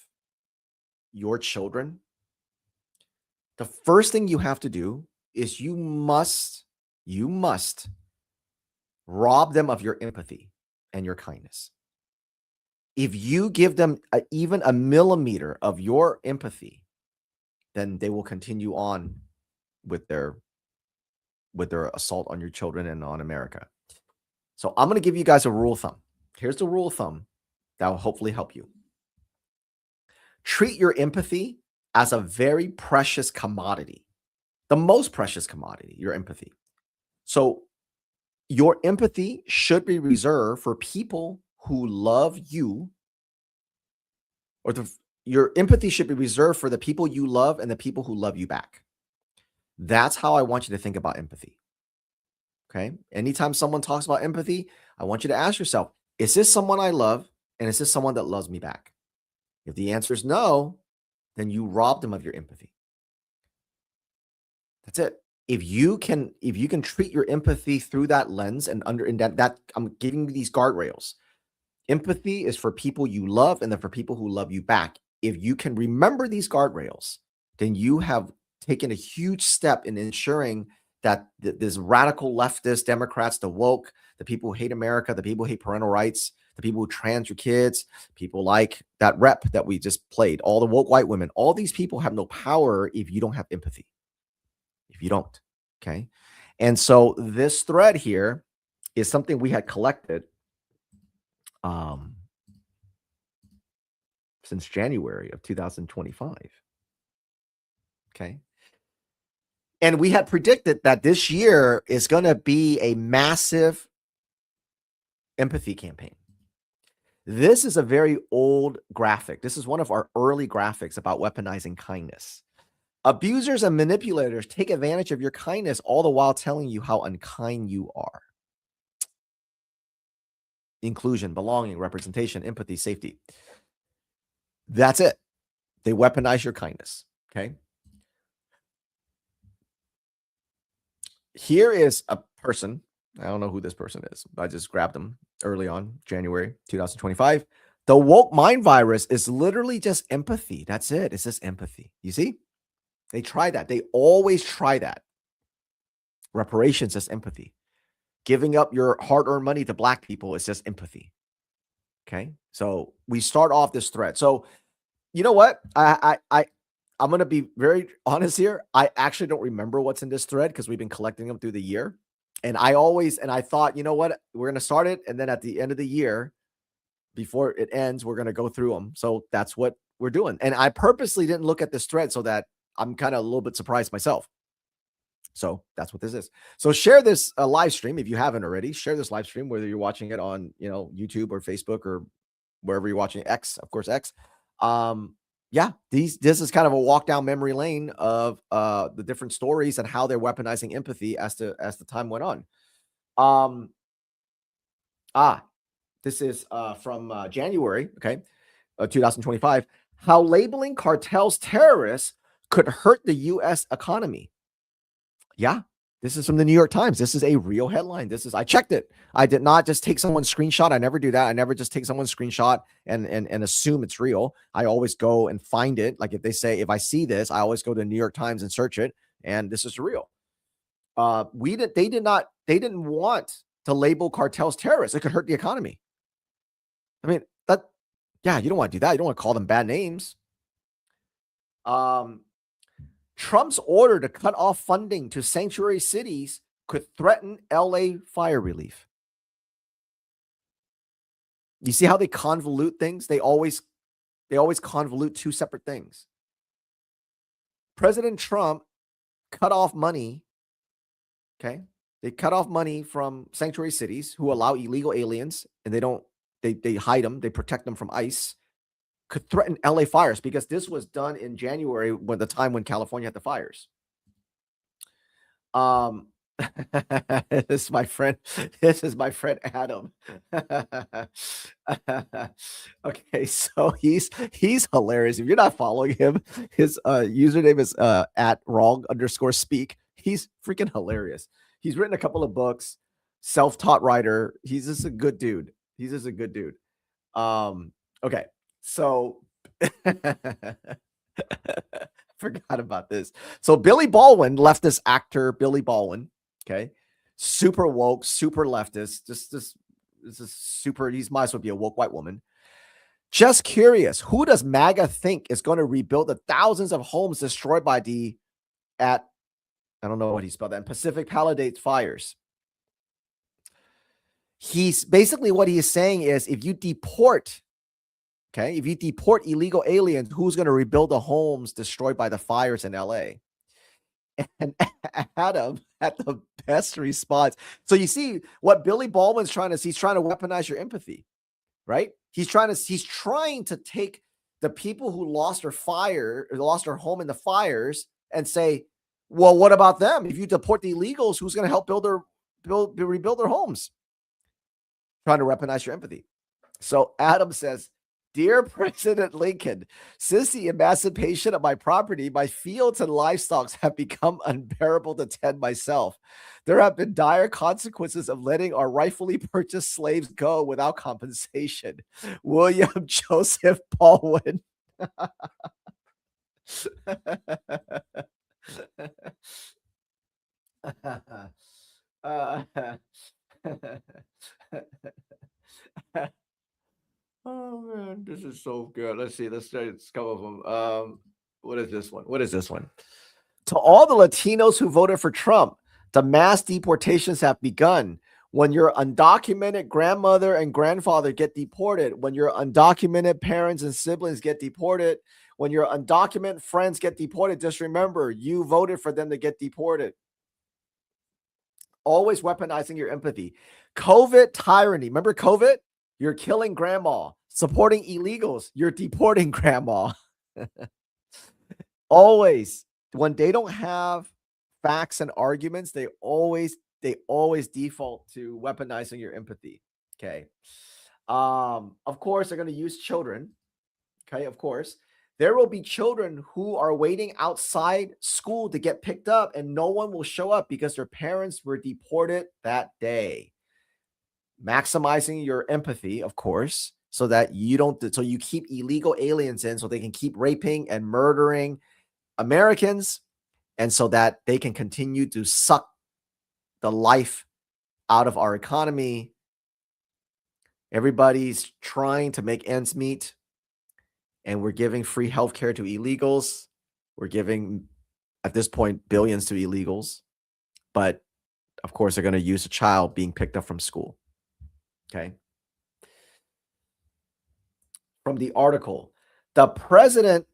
your children, the first thing you have to do is you must rob them of your empathy and your kindness. If you give them even a millimeter of your empathy, then they will continue on with their assault on your children and on America. So I'm going to give you guys a rule of thumb. Here's the rule of thumb that will hopefully help you. Treat your empathy as a very precious commodity, the most precious commodity, your empathy. So your empathy should be reserved for people who love you, or your empathy should be reserved for the people you love and the people who love you back. That's how I want you to think about empathy. Okay. Anytime someone talks about empathy, I want you to ask yourself, is this someone I love? And is this someone that loves me back? If the answer is no, then you rob them of your empathy. That's it. If you can treat your empathy through that lens and that I'm giving you these guardrails. Empathy is for people you love and then for people who love you back. If you can remember these guardrails, then you have taken a huge step in ensuring that this radical leftist Democrats, the woke, the people who hate America, the people who hate parental rights, the people who trans your kids, people like that rep that we just played, all the woke white women, all these people have no power if you don't have empathy. If you don't, okay? And so this thread here is something we had collected since January of 2025, okay? And we had predicted that this year is going to be a massive empathy campaign. This is a very old graphic. This is one of our early graphics about weaponizing kindness. Abusers and manipulators take advantage of your kindness all the while telling you how unkind you are. inclusion, belonging, representation, empathy, safety. That's it. They weaponize your kindness. Okay. Here is a person. I don't know who this person is. I just grabbed them early on, January 2025. The woke mind virus is literally just empathy. That's it. It's just empathy. You see? They try that. They always try that. Reparations is empathy. Giving up your hard-earned money to black people is just empathy. Okay? So we start off this thread. So you know what? I'm going to be very honest here. I actually don't remember what's in this thread because we've been collecting them through the year. And I thought, you know what? We're going to start it. And then at the end of the year, before it ends, we're going to go through them. So that's what we're doing. And I purposely didn't look at this thread so that I'm kind of a little bit surprised myself. So that's what this is. So share this live stream. If you haven't already, share this live stream, whether you're watching it on, YouTube or Facebook or wherever you're watching X, of course, X. Yeah, this is kind of a walk down memory lane of the different stories and how they're weaponizing empathy as the time went on. This is from January, 2025. How labeling cartels terrorists could hurt the U.S. economy. Yeah, this is from the New York Times. This is a real headline. I checked it. I did not just take someone's screenshot. I never do that. I never just take someone's screenshot and assume it's real. I always go and find it. Like if I see this, I always go to the New York Times and search it. And this is real. They didn't want to label cartels terrorists. It could hurt the economy. I mean, you don't want to do that. You don't want to call them bad names. Trump's order to cut off funding to sanctuary cities could threaten LA fire relief. You see how they convolute things? They always convolute two separate things. President Trump cut off money. Okay. They cut off money from sanctuary cities who allow illegal aliens, and they hide them. They protect them from ICE. Could threaten LA fires because this was done in January when California had the fires. This is my friend Adam. Okay, so he's hilarious. If you're not following him, his username is @wrong_speak. He's freaking hilarious. He's written a couple of books, self-taught writer. He's just a good dude. Okay. So forgot about this. So Billy Baldwin, leftist actor Billy Baldwin, okay, super woke, super leftist, this is super, he might as well be a woke white woman. Just curious, who does MAGA think is going to rebuild the thousands of homes destroyed by I don't know what he spelled that, Pacific Palisades fires? He's basically, what he is saying is, if you deport illegal aliens, who's going to rebuild the homes destroyed by the fires in LA? And Adam had the best response. So you see what Billy Baldwin's trying to see. He's trying to weaponize your empathy, right? He's trying to take the people who lost their home in the fires and say, well, what about them? If you deport the illegals, who's going to help rebuild their homes? Trying to weaponize your empathy. So Adam says, Dear President Lincoln, since the emancipation of my property, my fields and livestock have become unbearable to tend myself. There have been dire consequences of letting our rightfully purchased slaves go without compensation. William Joseph Baldwin. Oh man, this is so good. Let's see. Let's couple of them. What is this one? To all the Latinos who voted for Trump, the mass deportations have begun. When your undocumented grandmother and grandfather get deported, when your undocumented parents and siblings get deported, when your undocumented friends get deported, just remember, you voted for them to get deported. Always weaponizing your empathy. COVID tyranny. Remember COVID? You're killing grandma. Supporting illegals. You're deporting grandma. Always. When they don't have facts and arguments, they always default to weaponizing your empathy. Okay. Of course, they're going to use children. Okay, of course. There will be children who are waiting outside school to get picked up, and no one will show up because their parents were deported that day. Maximizing your empathy, of course, so that so you keep illegal aliens in so they can keep raping and murdering Americans, and so that they can continue to suck the life out of our economy. Everybody's trying to make ends meet, and we're giving free healthcare to illegals. We're giving, at this point, billions to illegals. But, of course, they're going to use a child being picked up from school. Okay. From the article, the president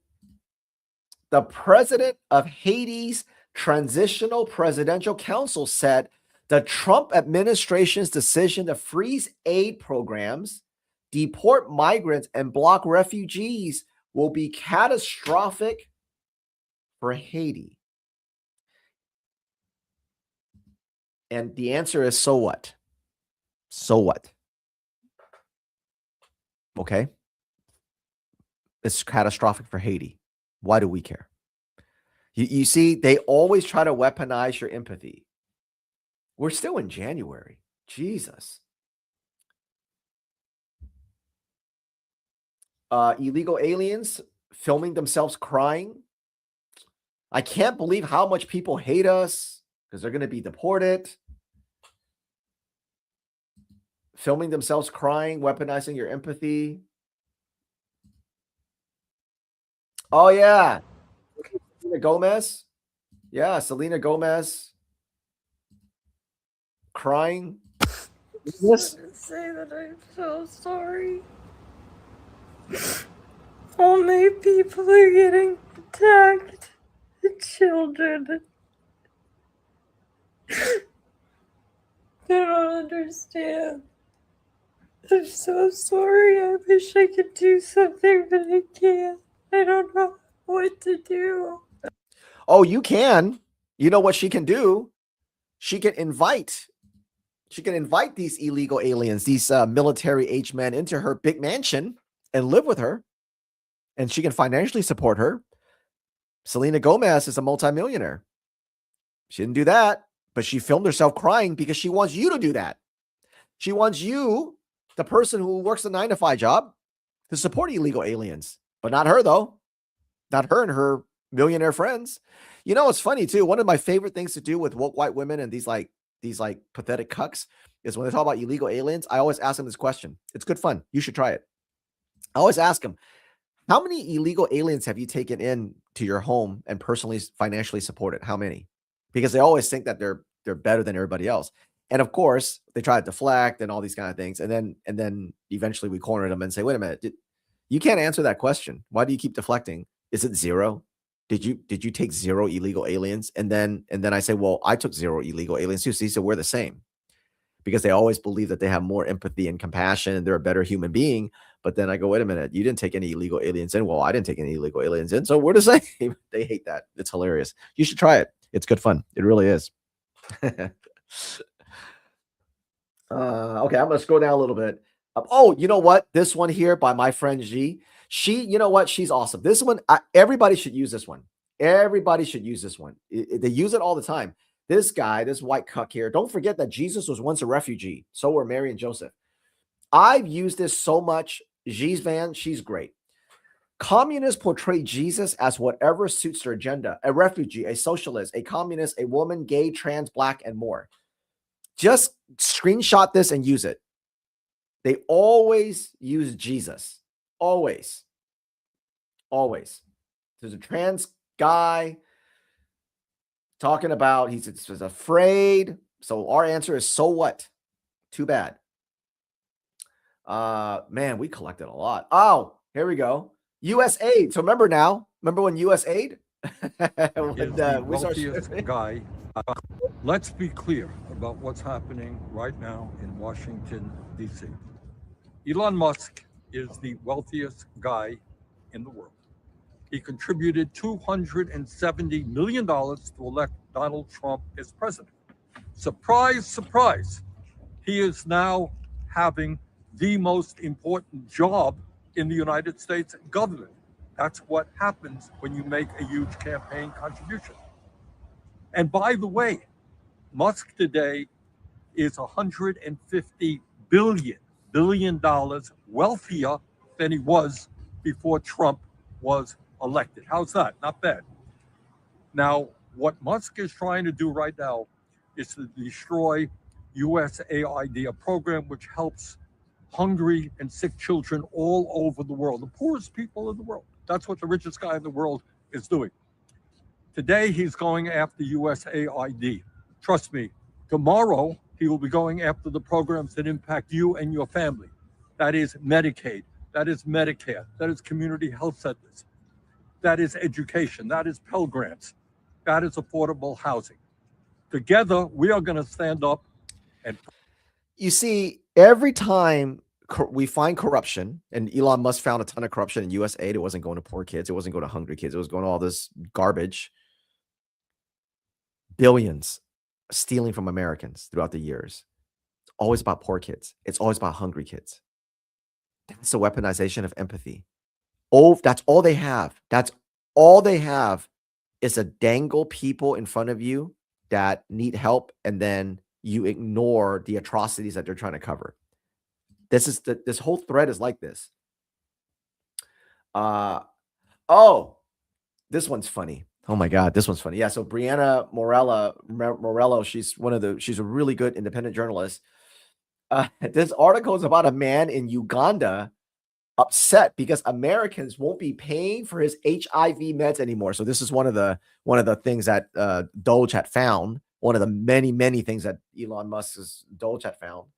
of Haiti's Transitional Presidential Council said the Trump administration's decision to freeze aid programs, deport migrants, and block refugees will be catastrophic for Haiti. And the answer is, so what? So what? Okay. It's catastrophic for Haiti. Why do we care? You see, they always try to weaponize your empathy. We're still in January. Jesus. Illegal aliens filming themselves crying. I can't believe how much people hate us because they're going to be deported. Filming themselves crying, weaponizing your empathy. Oh, yeah. Selena Gomez. Yeah, Selena Gomez crying. Yes. Say that I'm so sorry. Only people are getting attacked. The children. They don't understand. I'm so sorry. I wish I could do something, but I can't. I don't know what to do. Oh, you can. You know what she can do? She can invite these illegal aliens, these military-age men, into her big mansion and live with her. And she can financially support her. Selena Gomez is a multimillionaire. She didn't do that, but she filmed herself crying because she wants you to do that. She wants you, the person who works a 9-to-5 job, to support illegal aliens. But not her, though. Not her and her millionaire friends. You know, it's funny, too. One of my favorite things to do with woke white women and these pathetic cucks is when they talk about illegal aliens, I always ask them this question. It's good fun. You should try it. I always ask them, how many illegal aliens have you taken in to your home and personally financially supported? How many? Because they always think that they're better than everybody else. And of course, they try to deflect and all these kind of things. And then eventually we corner them and say, wait a minute, you can't answer that question. Why do you keep deflecting? Is it zero? Did you take 0 illegal aliens? And then I say, well, I took 0 illegal aliens too. So we're the same, because they always believe that they have more empathy and compassion and they're a better human being. But then I go, wait a minute, you didn't take any illegal aliens in. Well, I didn't take any illegal aliens in. So we're the same. They hate that. It's hilarious. You should try it. It's good fun. It really is. Okay, I'm going to scroll down a little bit. Oh, you know what? This one here by my friend G. You know what? She's awesome. This one, everybody should use this one. Everybody should use this one. They use it all the time. This guy, this white cuck here. Don't forget that Jesus was once a refugee. So were Mary and Joseph. I've used this so much. G's van, she's great. Communists portray Jesus as whatever suits their agenda. A refugee, a socialist, a communist, a woman, gay, trans, black, and more. Just screenshot this and use it. They always use Jesus. Always. Always. There's a trans guy talking about he's afraid. So our answer is, so what? Too bad. Man, we collected a lot. Oh, here we go. USAID. So remember when USAID? Guy. Let's be clear about what's happening right now in Washington, D.C. Elon Musk is the wealthiest guy in the world. He contributed $270 million to elect Donald Trump as president. Surprise, surprise. He is now having the most important job in the United States government. That's what happens when you make a huge campaign contribution. And by the way, Musk today is $150 billion wealthier than he was before Trump was elected. How's that? Not bad. Now, what Musk is trying to do right now is to destroy USAID, a program which helps hungry and sick children all over the world, the poorest people in the world. That's what the richest guy in the world is doing. Today, he's going after USAID. Trust me, tomorrow, he will be going after the programs that impact you and your family. That is Medicaid, that is Medicare, that is community health centers, that is education, that is Pell Grants, that is affordable housing. Together, we are going to stand up and. You see, every time we find corruption, and Elon Musk found a ton of corruption in USAID, it wasn't going to poor kids, it wasn't going to hungry kids, it was going to all this garbage. Billions stealing from Americans throughout the years. It's always about poor kids. It's always about hungry kids. That's the weaponization of empathy. Oh, that's all they have. That's all they have is to dangle people in front of you that need help, and then you ignore the atrocities that they're trying to cover. This whole thread is like this. Oh, this one's funny. Oh my God, this one's funny. Yeah, so Brianna Morello, she's a really good independent journalist. This article is about a man in Uganda upset because Americans won't be paying for his HIV meds anymore. So this is one of the things that Doge had found. One of the many things that Elon Musk's Doge had found.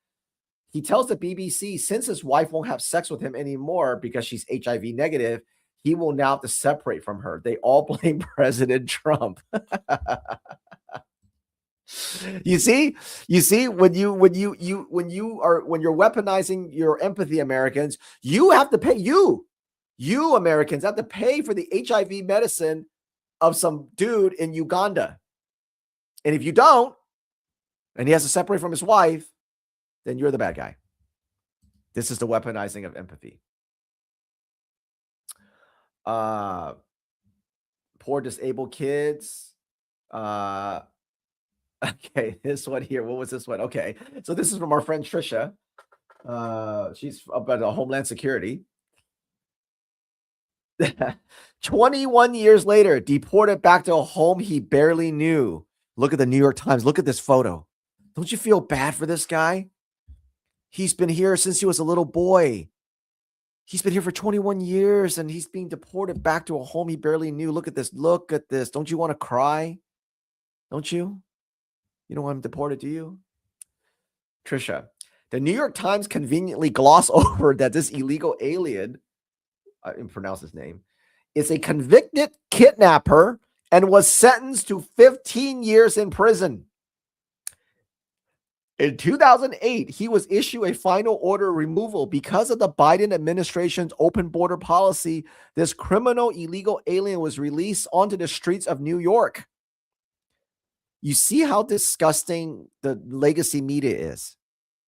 He tells the BBC since his wife won't have sex with him anymore because she's HIV negative, he will now have to separate from her. They all blame President Trump. You see, when you're weaponizing your empathy, Americans, you have to pay. You Americans have to pay for the HIV medicine of some dude in Uganda. And if you don't, and he has to separate from his wife, then you're the bad guy. This is the weaponizing of empathy. Poor disabled kids. Okay, this one here. What was this one? Okay, so this is from our friend Trisha. She's up at Homeland Security. 21 years later, deported back to a home he barely knew. Look at the New York Times. Look at this photo. Don't you feel bad for this guy? He's been here since he was a little boy. He's been here for 21 years and he's being deported back to a home he barely knew. Look at this. Look at this. Don't you want to cry? Don't you? You don't want him deported, do you? Trisha, the New York Times conveniently glossed over that this illegal alien, I didn't pronounce his name, is a convicted kidnapper and was sentenced to 15 years in prison. In 2008, he was issued a final order of removal because of the Biden administration's open border policy. This criminal illegal alien was released onto the streets of New York. You see how disgusting the legacy media is.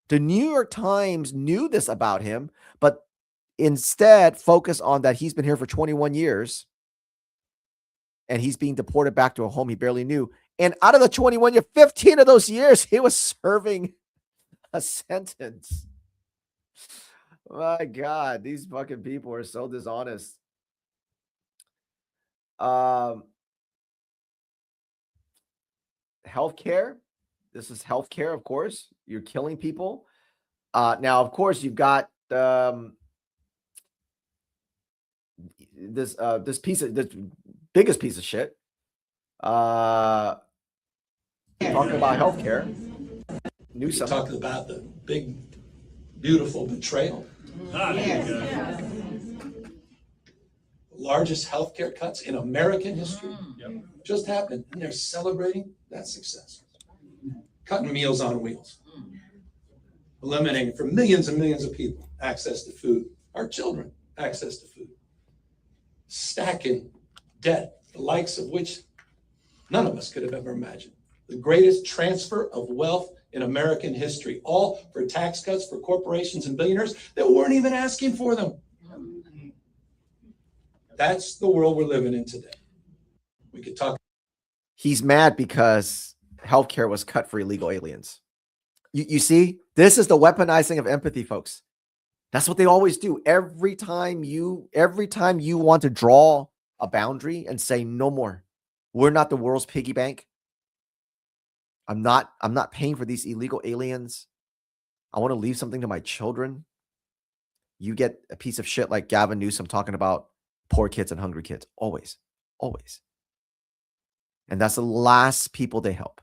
The New York Times knew this about him, but instead focused on that he's been here for 21 years and he's being deported back to a home he barely knew. And out of the 21 years, 15 of those years, he was serving a sentence. My God, these fucking people are so dishonest. Healthcare. This is healthcare, of course. You're killing people. Now, of course, you've got this biggest piece of shit. Talking about healthcare. Newsom. Talking about the big, beautiful betrayal. Largest healthcare cuts in American history. Just happened, and they're celebrating that success. Cutting Meals on Wheels. Eliminating for millions and millions of people access to food. Our children access to food. Stacking debt, the likes of which none of us could have ever imagined. The greatest transfer of wealth in American history, all for tax cuts for corporations and billionaires that weren't even asking for them. That's the world we're living in today. We could talk. He's mad because healthcare was cut for illegal aliens. You see, this is the weaponizing of empathy, folks. That's what they always do. Every time you want to draw a boundary and say no more. We're not the world's piggy bank. I'm not paying for these illegal aliens. I want to leave something to my children. You get a piece of shit like Gavin Newsom talking about poor kids and hungry kids. Always. Always. And that's the last people they help.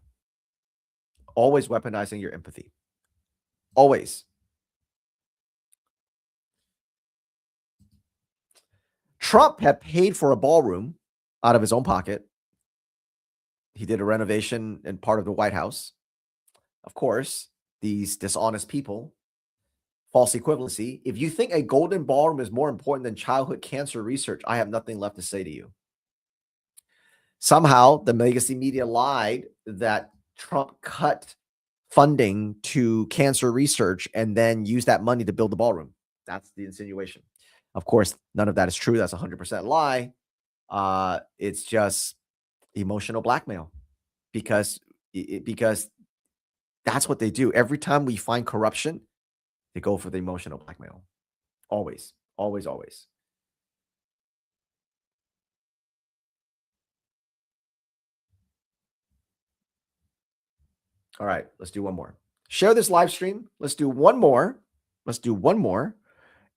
Always weaponizing your empathy. Always. Trump had paid for a ballroom out of his own pocket. He did a renovation in part of the White House. Of course, these dishonest people, false equivalency. If you think a golden ballroom is more important than childhood cancer research, I have nothing left to say to you. Somehow, the legacy media lied that Trump cut funding to cancer research and then used that money to build the ballroom. That's the insinuation. Of course, none of that is true. That's 100% lie. It's just emotional blackmail because that's what they do. Every time we find corruption, they go for the emotional blackmail. Always, always, always. All right, let's do one more. Share this live stream. Let's do one more.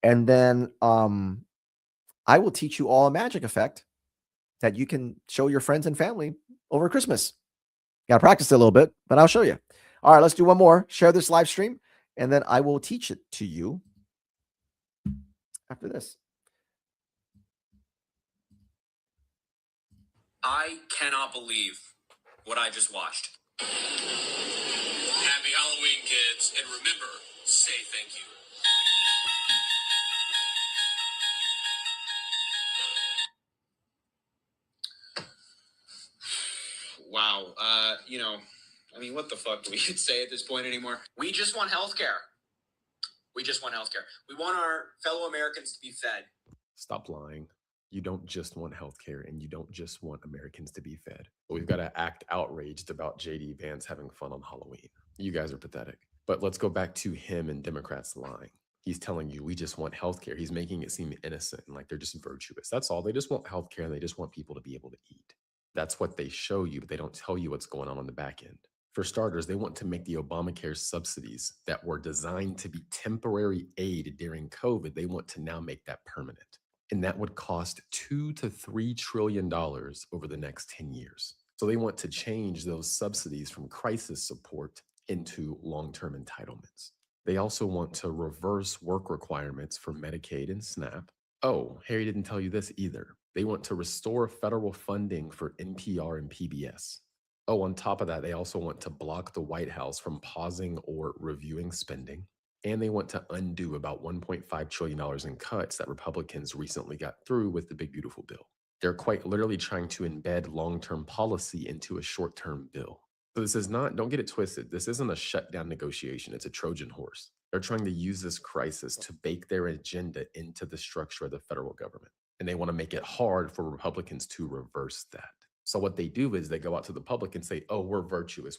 And then I will teach you all a magic effect that you can show your friends and family over Christmas. Got to practice it a little bit, but I'll show you. All right, let's do one more. Share this live stream, and then I will teach it to you after this. I cannot believe what I just watched. Happy Halloween, kids, and remember, say thank you. Wow. What the fuck do we say at this point anymore? We just want healthcare. We just want healthcare. We want our fellow Americans to be fed. Stop lying. You don't just want healthcare, and you don't just want Americans to be fed. We've got to act outraged about JD Vance having fun on Halloween. You guys are pathetic. But let's go back to him and Democrats lying. He's telling you we just want healthcare. He's making it seem innocent and like they're just virtuous. That's all. They just want healthcare and they just want people to be able to eat. That's what they show you, but they don't tell you what's going on the back end. For starters, they want to make the Obamacare subsidies that were designed to be temporary aid during COVID, they want to now make that permanent. And that would cost $2 to $3 trillion over the next 10 years. So they want to change those subsidies from crisis support into long-term entitlements. They also want to reverse work requirements for Medicaid and SNAP. Oh, Harry didn't tell you this either. They want to restore federal funding for NPR and PBS. Oh, on top of that, they also want to block the White House from pausing or reviewing spending. And they want to undo about $1.5 trillion in cuts that Republicans recently got through with the Big Beautiful Bill. They're quite literally trying to embed long-term policy into a short-term bill. So this is not, don't get it twisted, this isn't a shutdown negotiation, it's a Trojan horse. They're trying to use this crisis to bake their agenda into the structure of the federal government. And they want to make it hard for Republicans to reverse that. So what they do is they go out to the public and say, oh, we're virtuous.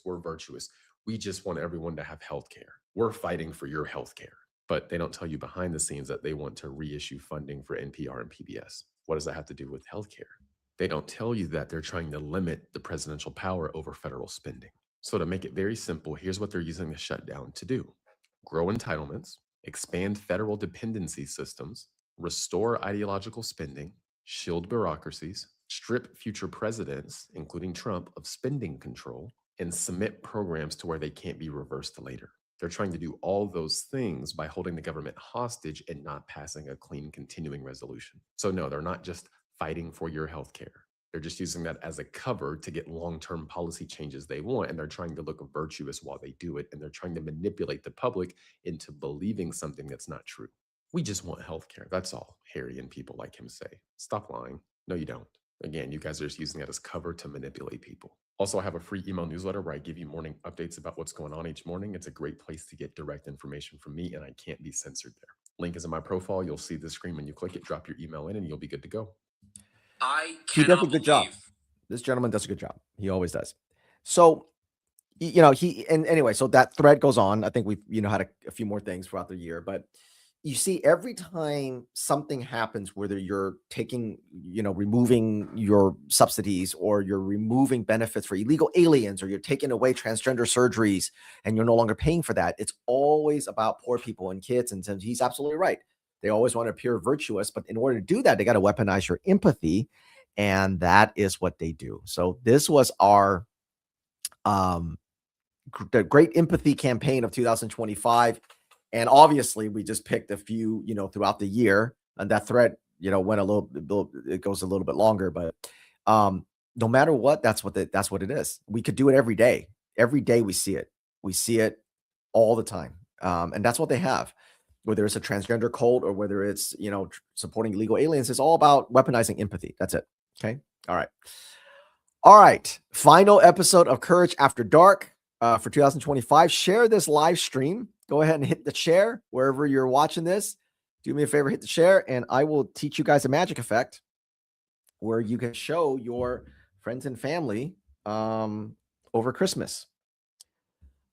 We just want everyone to have health care. We're fighting for your health care. But they don't tell you behind the scenes that they want to reissue funding for NPR and PBS. What does that have to do with health care? They don't tell you that they're trying to limit the presidential power over federal spending. So to make it very simple, here's what they're using the shutdown to do. Grow entitlements, expand federal dependency systems, restore ideological spending, shield bureaucracies, strip future presidents, including Trump, of spending control, and submit programs to where they can't be reversed later. They're trying to do all those things by holding the government hostage and not passing a clean continuing resolution. So no, they're not just fighting for your health care. They're just using that as a cover to get long-term policy changes they want, and they're trying to look virtuous while they do it, and they're trying to manipulate the public into believing something that's not true. We just want health care. That's all Harry and people like him say. Stop lying. No, you don't. Again, you guys are just using that as cover to manipulate people. Also, I have a free email newsletter where I give you morning updates about what's going on each morning. It's a great place to get direct information from me, and I can't be censored there. Link is in my profile. You'll see the screen when you click it. Drop your email in, and you'll be good to go. He does a good job. This gentleman does a good job. He always does. So, anyway, so that thread goes on. I think we've, had a few more things throughout the year, but you see every time something happens, whether you're taking, removing your subsidies or you're removing benefits for illegal aliens or you're taking away transgender surgeries and you're no longer paying for that, it's always about poor people and kids. And he's absolutely right. They always want to appear virtuous, but in order to do that, they got to weaponize your empathy. And that is what they do. So this was our the Great Empathy Campaign of 2025. And obviously we just picked a few, throughout the year, and that thread, went it goes a little bit longer, but no matter what, that's what it is. We could do it every day. Every day we see it all the time. And that's what they have, whether it's a transgender cult or whether it's, supporting illegal aliens. It's all about weaponizing empathy. That's it. Okay. All right. Final episode of Courage After Dark for 2025. Share this live stream. Go ahead and hit the share wherever you're watching this. Do me a favor, hit the share, and I will teach you guys a magic effect where you can show your friends and family over Christmas.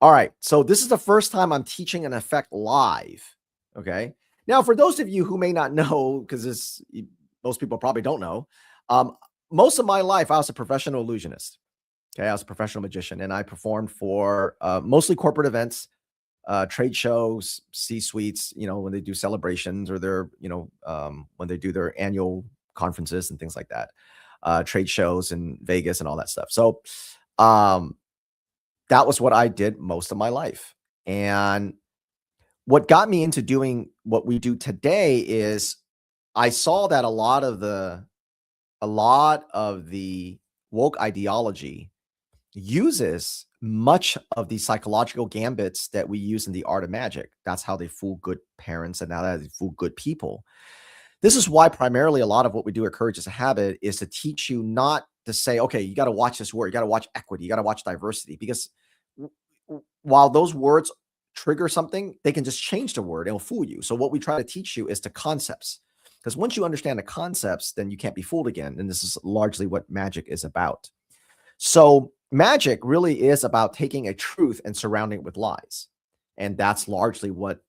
All right. So this is the first time I'm teaching an effect live. Okay. Now, for those of you who may not know, because most people probably don't know, most of my life, I was a professional illusionist. Okay. I was a professional magician, and I performed for mostly corporate events, trade shows, C-suites, when they do celebrations or their, when they do their annual conferences and things like that, trade shows in Vegas and all that stuff. So that was what I did most of my life. And what got me into doing what we do today is I saw that a lot of the woke ideology uses much of the psychological gambits that we use in the art of magic. That's how they fool good parents, and now that they fool good people. This is why primarily a lot of what we do at Courage is a Habit is to teach you not to say, okay, you got to watch this word, you got to watch equity, you got to watch diversity, because while those words trigger something, they can just change the word and it'll fool you. So what we try to teach you is the concepts, because once you understand the concepts, then you can't be fooled again. And this is largely what magic is about. So magic really is about taking a truth and surrounding it with lies. And that's largely what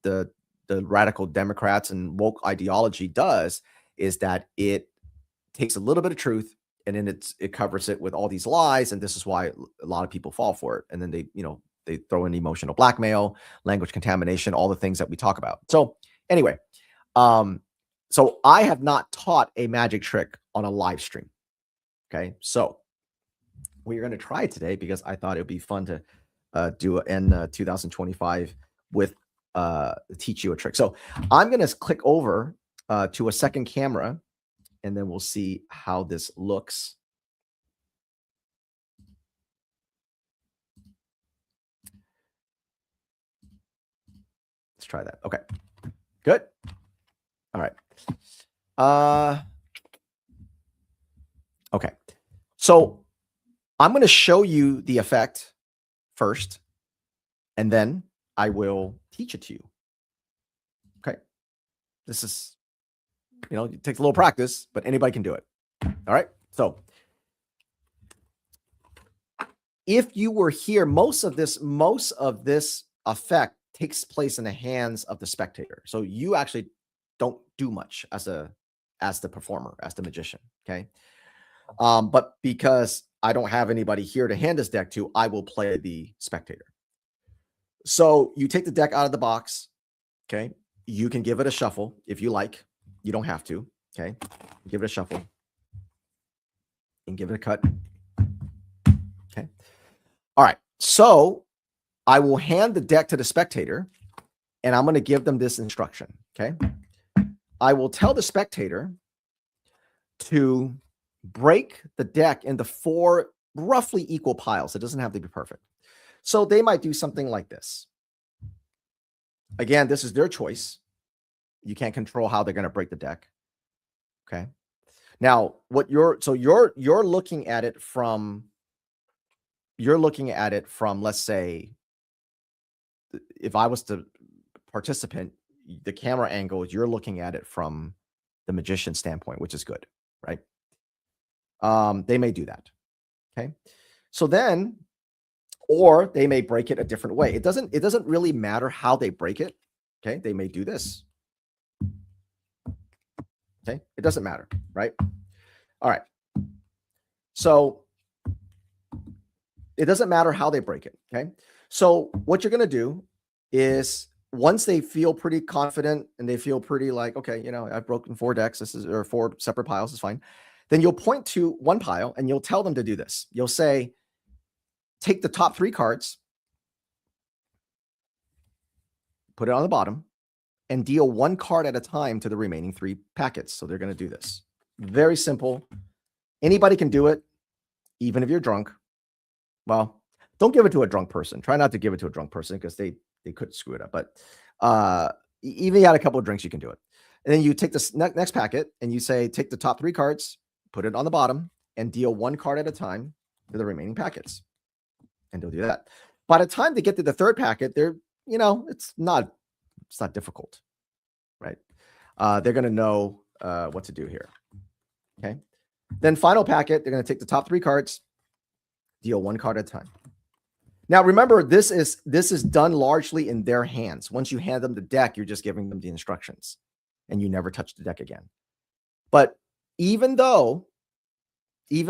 the radical Democrats and woke ideology does, is that it takes a little bit of truth and then it covers it with all these lies. And this is why a lot of people fall for it. And then they throw in emotional blackmail, language contamination, all the things that we talk about. So anyway, so I have not taught a magic trick on a live stream. Okay. So we're going to try it today because I thought it would be fun to do in 2025 with teach you a trick. So I'm going to click over to a second camera, and then we'll see how this looks. Let's try that. Okay, good. All right. Okay. So I'm going to show you the effect first, and then I will teach it to you. Okay. This is, it takes a little practice, but anybody can do it. All right. So if you were here, most of this effect takes place in the hands of the spectator. So you actually don't do much as the performer, as the magician. Okay. But because I don't have anybody here to hand this deck to, I will play the spectator. So you take the deck out of the box. Okay. You can give it a shuffle if you like. You don't have to. Okay. Give it a shuffle and give it a cut. Okay. All right. So I will hand the deck to the spectator, and I'm going to give them this instruction. Okay. I will tell the spectator to break the deck into 4 roughly equal piles. It doesn't have to be perfect. So they might do something like this. Again, this is their choice. You can't control how they're going to break the deck. Okay. Now, what you're looking at it from, let's say, if I was the participant, the camera angle, you're looking at it from the magician standpoint, which is good, right? They may do that. Okay. So then, or they may break it a different way. It doesn't really matter how they break it. Okay. They may do this. Okay. It doesn't matter, right? All right. So it doesn't matter how they break it. Okay. So what you're going to do is, once they feel pretty confident and they feel pretty like, okay, you know, I've broken 4 decks, or 4 separate piles, is fine. Then you'll point to one pile and you'll tell them to do this. You'll say, take the top 3 cards, put it on the bottom, and deal 1 card at a time to the remaining 3 packets. So they're going to do this. Very simple. Anybody can do it, even if you're drunk. Well, don't give it to a drunk person. Try not to give it to a drunk person because they could screw it up. But even if you had a couple of drinks, you can do it. And then you take this next packet and you say, take the top 3 cards, put it on the bottom, and deal 1 card at a time to the remaining packets. And they'll do that. By the time they get to the 3rd packet, they're, you know, it's not difficult, right? They're going to know what to do here. Okay. Then final packet, they're going to take the top 3 cards, deal 1 card at a time. Now, remember, this is done largely in their hands. Once you hand them the deck, you're just giving them the instructions and you never touch the deck again. But even though you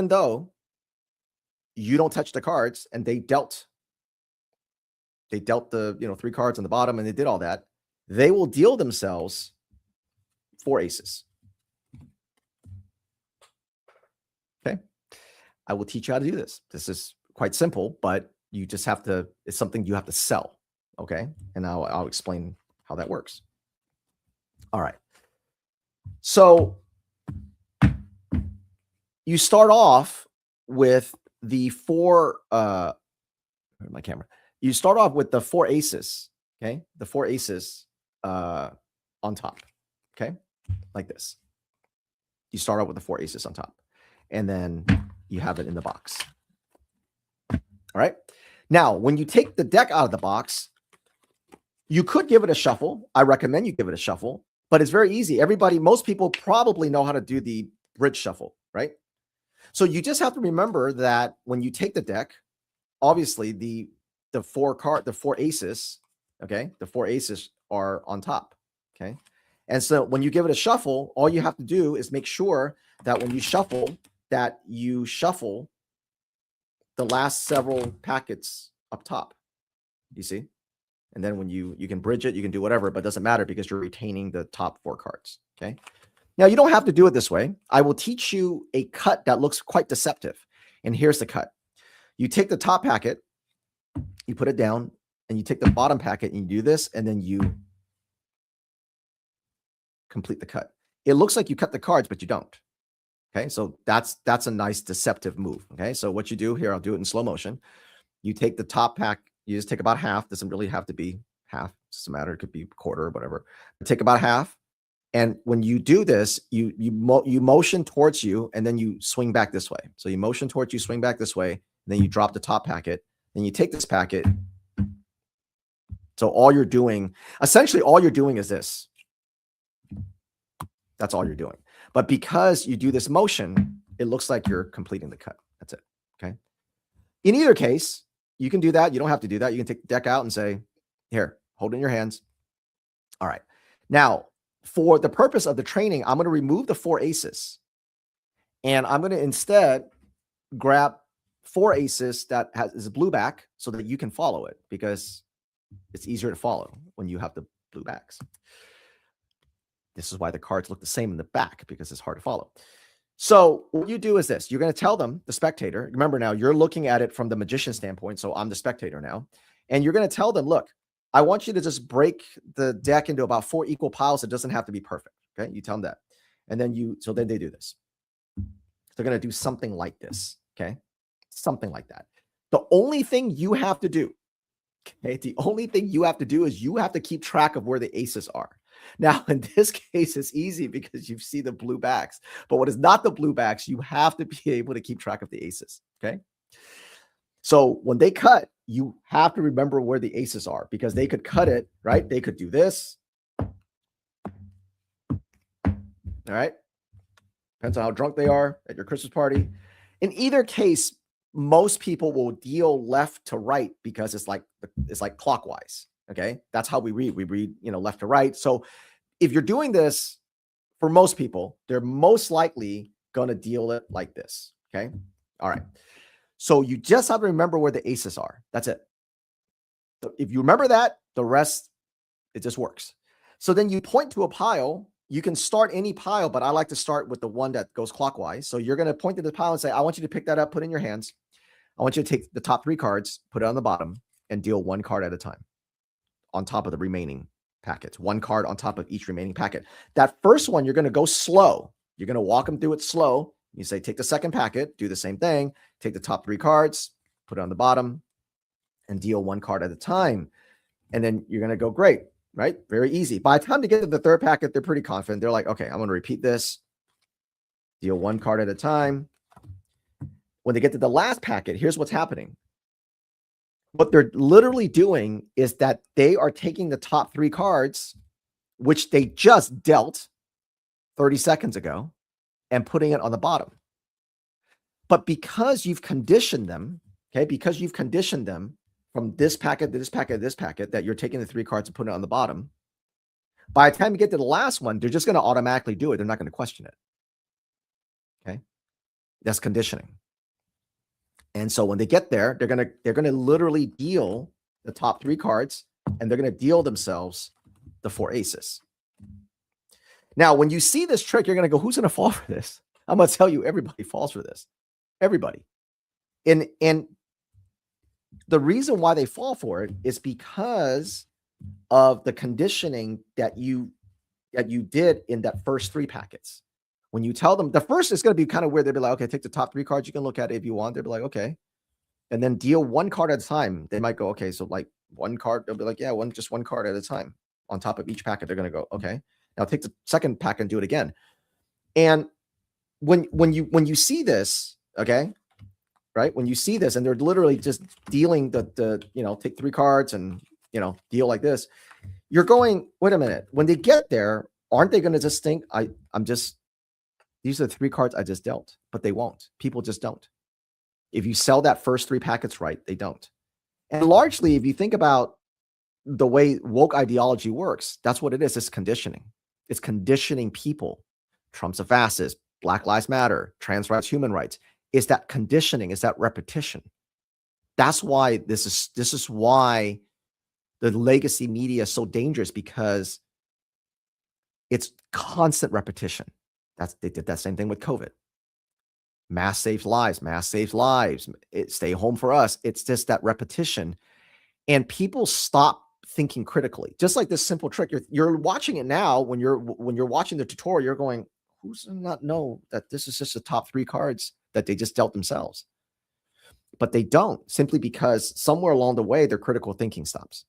don't touch the cards and they dealt the, you know, 3 cards on the bottom and they did all that, they will deal themselves 4 aces. Okay. I will teach you how to do this. This is quite simple, but you just have to, it's something you have to sell. Okay. And I'll explain how that works. All right. So you start off with the 4, where's my camera? You start off with the 4 aces. Okay. The 4 aces on top. Okay. Like this. You start out with the 4 aces on top and then you have it in the box. All right. Now, when you take the deck out of the box, you could give it a shuffle. I recommend you give it a shuffle, but it's very easy. Most people probably know how to do the bridge shuffle, right? So you just have to remember that when you take the deck, obviously the 4 aces, okay, the 4 aces are on top, okay? And so when you give it a shuffle, all you have to do is make sure that when you shuffle, the last several packets up top, you see? And then when you can bridge it, you can do whatever, but it doesn't matter because you're retaining the top 4 cards, okay? Now, you don't have to do it this way. I will teach you a cut that looks quite deceptive. And here's the cut. You take the top packet, you put it down, and you take the bottom packet and you do this, and then you complete the cut. It looks like you cut the cards, but you don't. Okay, so that's a nice deceptive move. Okay, so what you do here, I'll do it in slow motion. You take the top pack, you just take about half. Doesn't really have to be half. It doesn't matter. It could be a quarter or whatever. Take about half. And when you do this, you motion towards you and then you swing back this way. So you motion towards you, swing back this way, and then you drop the top packet. Then you take this packet. So essentially all you're doing is this. That's all you're doing. But because you do this motion, it looks like you're completing the cut. That's it. Okay. In either case, you can do that. You don't have to do that. You can take the deck out and say, here, hold it in your hands. All right. Now, for the purpose of the training, I'm going to remove the 4 aces. And I'm going to instead grab 4 aces that is a blue back so that you can follow it because it's easier to follow when you have the blue backs. This is why the cards look the same in the back because it's hard to follow. So what you do is this. You're going to tell them, the spectator, remember now, you're looking at it from the magician standpoint, so I'm the spectator now. And you're going to tell them, look, I want you to just break the deck into about 4 equal piles. It doesn't have to be perfect, okay? You tell them that. And then so then they do this. They're going to do something like this, okay? Something like that. The only thing you have to do, okay, the only thing you have to do is you have to keep track of where the aces are. Now, in this case, it's easy because you see the blue backs. But what is not the blue backs, you have to be able to keep track of the aces. Okay. So when they cut, you have to remember where the aces are because they could cut it, right? They could do this. All right. Depends on how drunk they are at your Christmas party. In either case, most people will deal left to right because it's like clockwise. Okay. That's how we read. We read, left to right. So if you're doing this for most people, they're most likely going to deal it like this. Okay. All right. So you just have to remember where the aces are. That's it. So if you remember that, the rest, it just works. So then you point to a pile. You can start any pile, but I like to start with the one that goes clockwise. So you're going to point to the pile and say, I want you to pick that up, put it in your hands. I want you to take the top 3 cards, put it on the bottom, and deal 1 card at a time on top of the remaining packets. 1 card on top of each remaining packet. That first one, you're going to go slow. You're going to walk them through it slow. You say, take the second packet, do the same thing. Take the top 3 cards, put it on the bottom, and deal 1 card at a time. And then you're going to go great, right? Very easy. By the time they get to the 3rd packet, they're pretty confident. They're like, okay, I'm going to repeat this. Deal 1 card at a time. When they get to the last packet, here's what's happening. What they're literally doing is that they are taking the top 3 cards, which they just dealt 30 seconds ago, and putting it on the bottom. But because you've conditioned them, okay, because you've conditioned them from this packet to this packet to this packet, that you're taking the 3 cards and putting it on the bottom, by the time you get to the last one, they're just going to automatically do it. They're not going to question it. Okay. That's conditioning. And so when they get there, they're going to literally deal the top 3 cards, and they're going to deal themselves the 4 aces. Now, when you see this trick, you're going to go, who's going to fall for this? I'm going to tell you, everybody falls for this. Everybody. And the reason why they fall for it is because of the conditioning that you did in that first 3 packets. When you tell them, the first is going to be kind of weird. They'll be like, okay, take the top 3 cards. You can look at it if you want. They'll be like, okay. And then deal 1 card at a time. They might go, okay, so like 1 card. They'll be like, yeah, just 1 card at a time. On top of each packet, they're going to go, okay. Now take the second pack and do it again. And when you see this, okay, right? When you see this and they're literally just dealing the take 3 cards and, deal like this, you're going, wait a minute. When they get there, aren't they going to just think, these are the 3 cards I just dealt, but they won't. People just don't. If you sell that first 3 packets right, they don't. And largely, if you think about the way woke ideology works, that's what it is. It's conditioning. It's conditioning people. Trump's a fascist. Black Lives Matter. Trans rights, human rights. It's that conditioning. It's that repetition. That's why this is why the legacy media is so dangerous, because it's constant repetition. They did that same thing with COVID. Mask saves lives. Mask saves lives. Stay home for us. It's just that repetition, and people stop thinking critically. Just like this simple trick. You're watching it now. When you're watching the tutorial, you're going, who's to not know that this is just the top 3 cards that they just dealt themselves? But they don't, simply because somewhere along the way their critical thinking stops,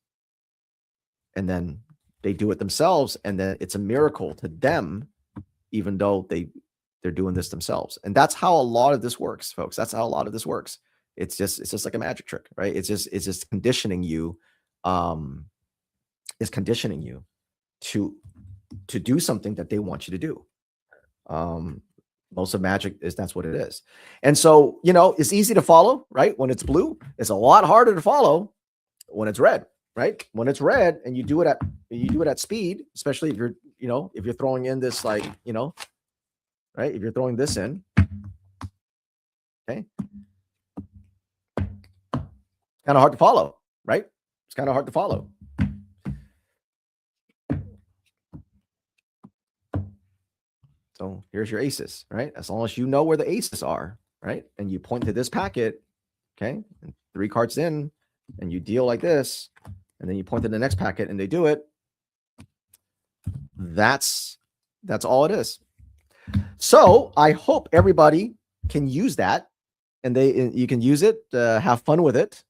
and then they do it themselves, and then it's a miracle to them, even though they're doing this themselves. And that's how a lot of this works, folks. That's how a lot of this works. It's just like a magic trick, right? It's just conditioning you. Is conditioning you to do something that they want you to do. Most of magic that's what it is. And so, it's easy to follow, right? When it's blue, it's a lot harder to follow when it's red, right? When it's red and you do it at speed, especially if you're throwing in this, right? If you're throwing this in, okay. Kind of hard to follow, right? It's kind of hard to follow. So here's your aces, right? As long as you know where the aces are, right? And you point to this packet, okay? And 3 cards in, and you deal like this, and then you point to the next packet and they do it. That's all it is. So I hope everybody can use that, and you can use it, have fun with it.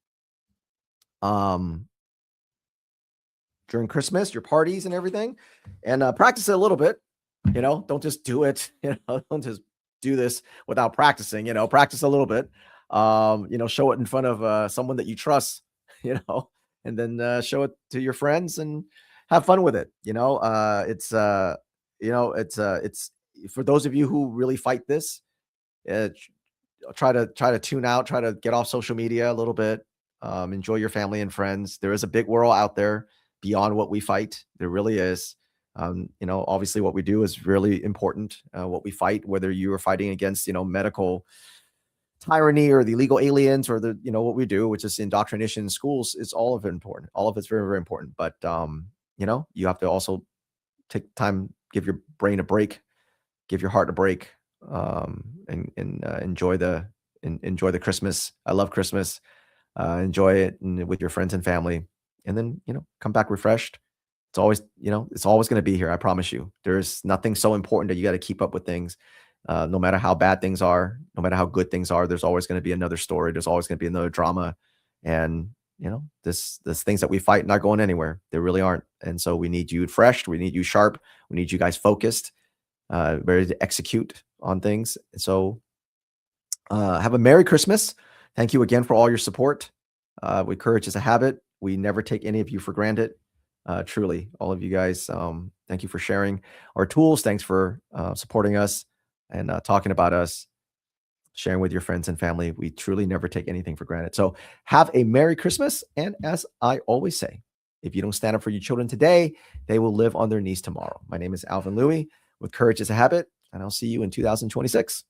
during Christmas, your parties and everything, and practice it a little bit. Don't just do it. Don't just do this without practicing. Practice a little bit. Show it in front of someone that you trust. And then show it to your friends and have fun with it. It's for those of you who really fight this. Try to tune out, try to get off social media a little bit, enjoy your family and friends. There is a big world out there beyond what we fight. There really is. Obviously what we do is really important. What we fight, whether you are fighting against, medical tyranny or the illegal aliens or what we do, which is indoctrination in schools, is all of it important. All of it's very, very important. But, you have to also take time, give your brain a break, give your heart a break, and enjoy the Christmas. I love Christmas. Enjoy it with your friends and family, and then come back refreshed. It's always going to be here. I promise you. There's nothing so important that you got to keep up with things. No matter how bad things are, no matter how good things are, there's always going to be another story. There's always going to be another drama, and this things that we fight not going anywhere. They really aren't. And so we need you fresh. We need you sharp. We need you guys focused, ready to execute on things. So have a Merry Christmas. Thank you again for all your support. With Courage is a Habit, we never take any of you for granted. Truly, all of you guys, thank you for sharing our tools. Thanks for supporting us and talking about us, sharing with your friends and family. We truly never take anything for granted. So have a Merry Christmas. And as I always say, if you don't stand up for your children today, they will live on their knees tomorrow. My name is Alvin Louie with Courage is a Habit, and I'll see you in 2026.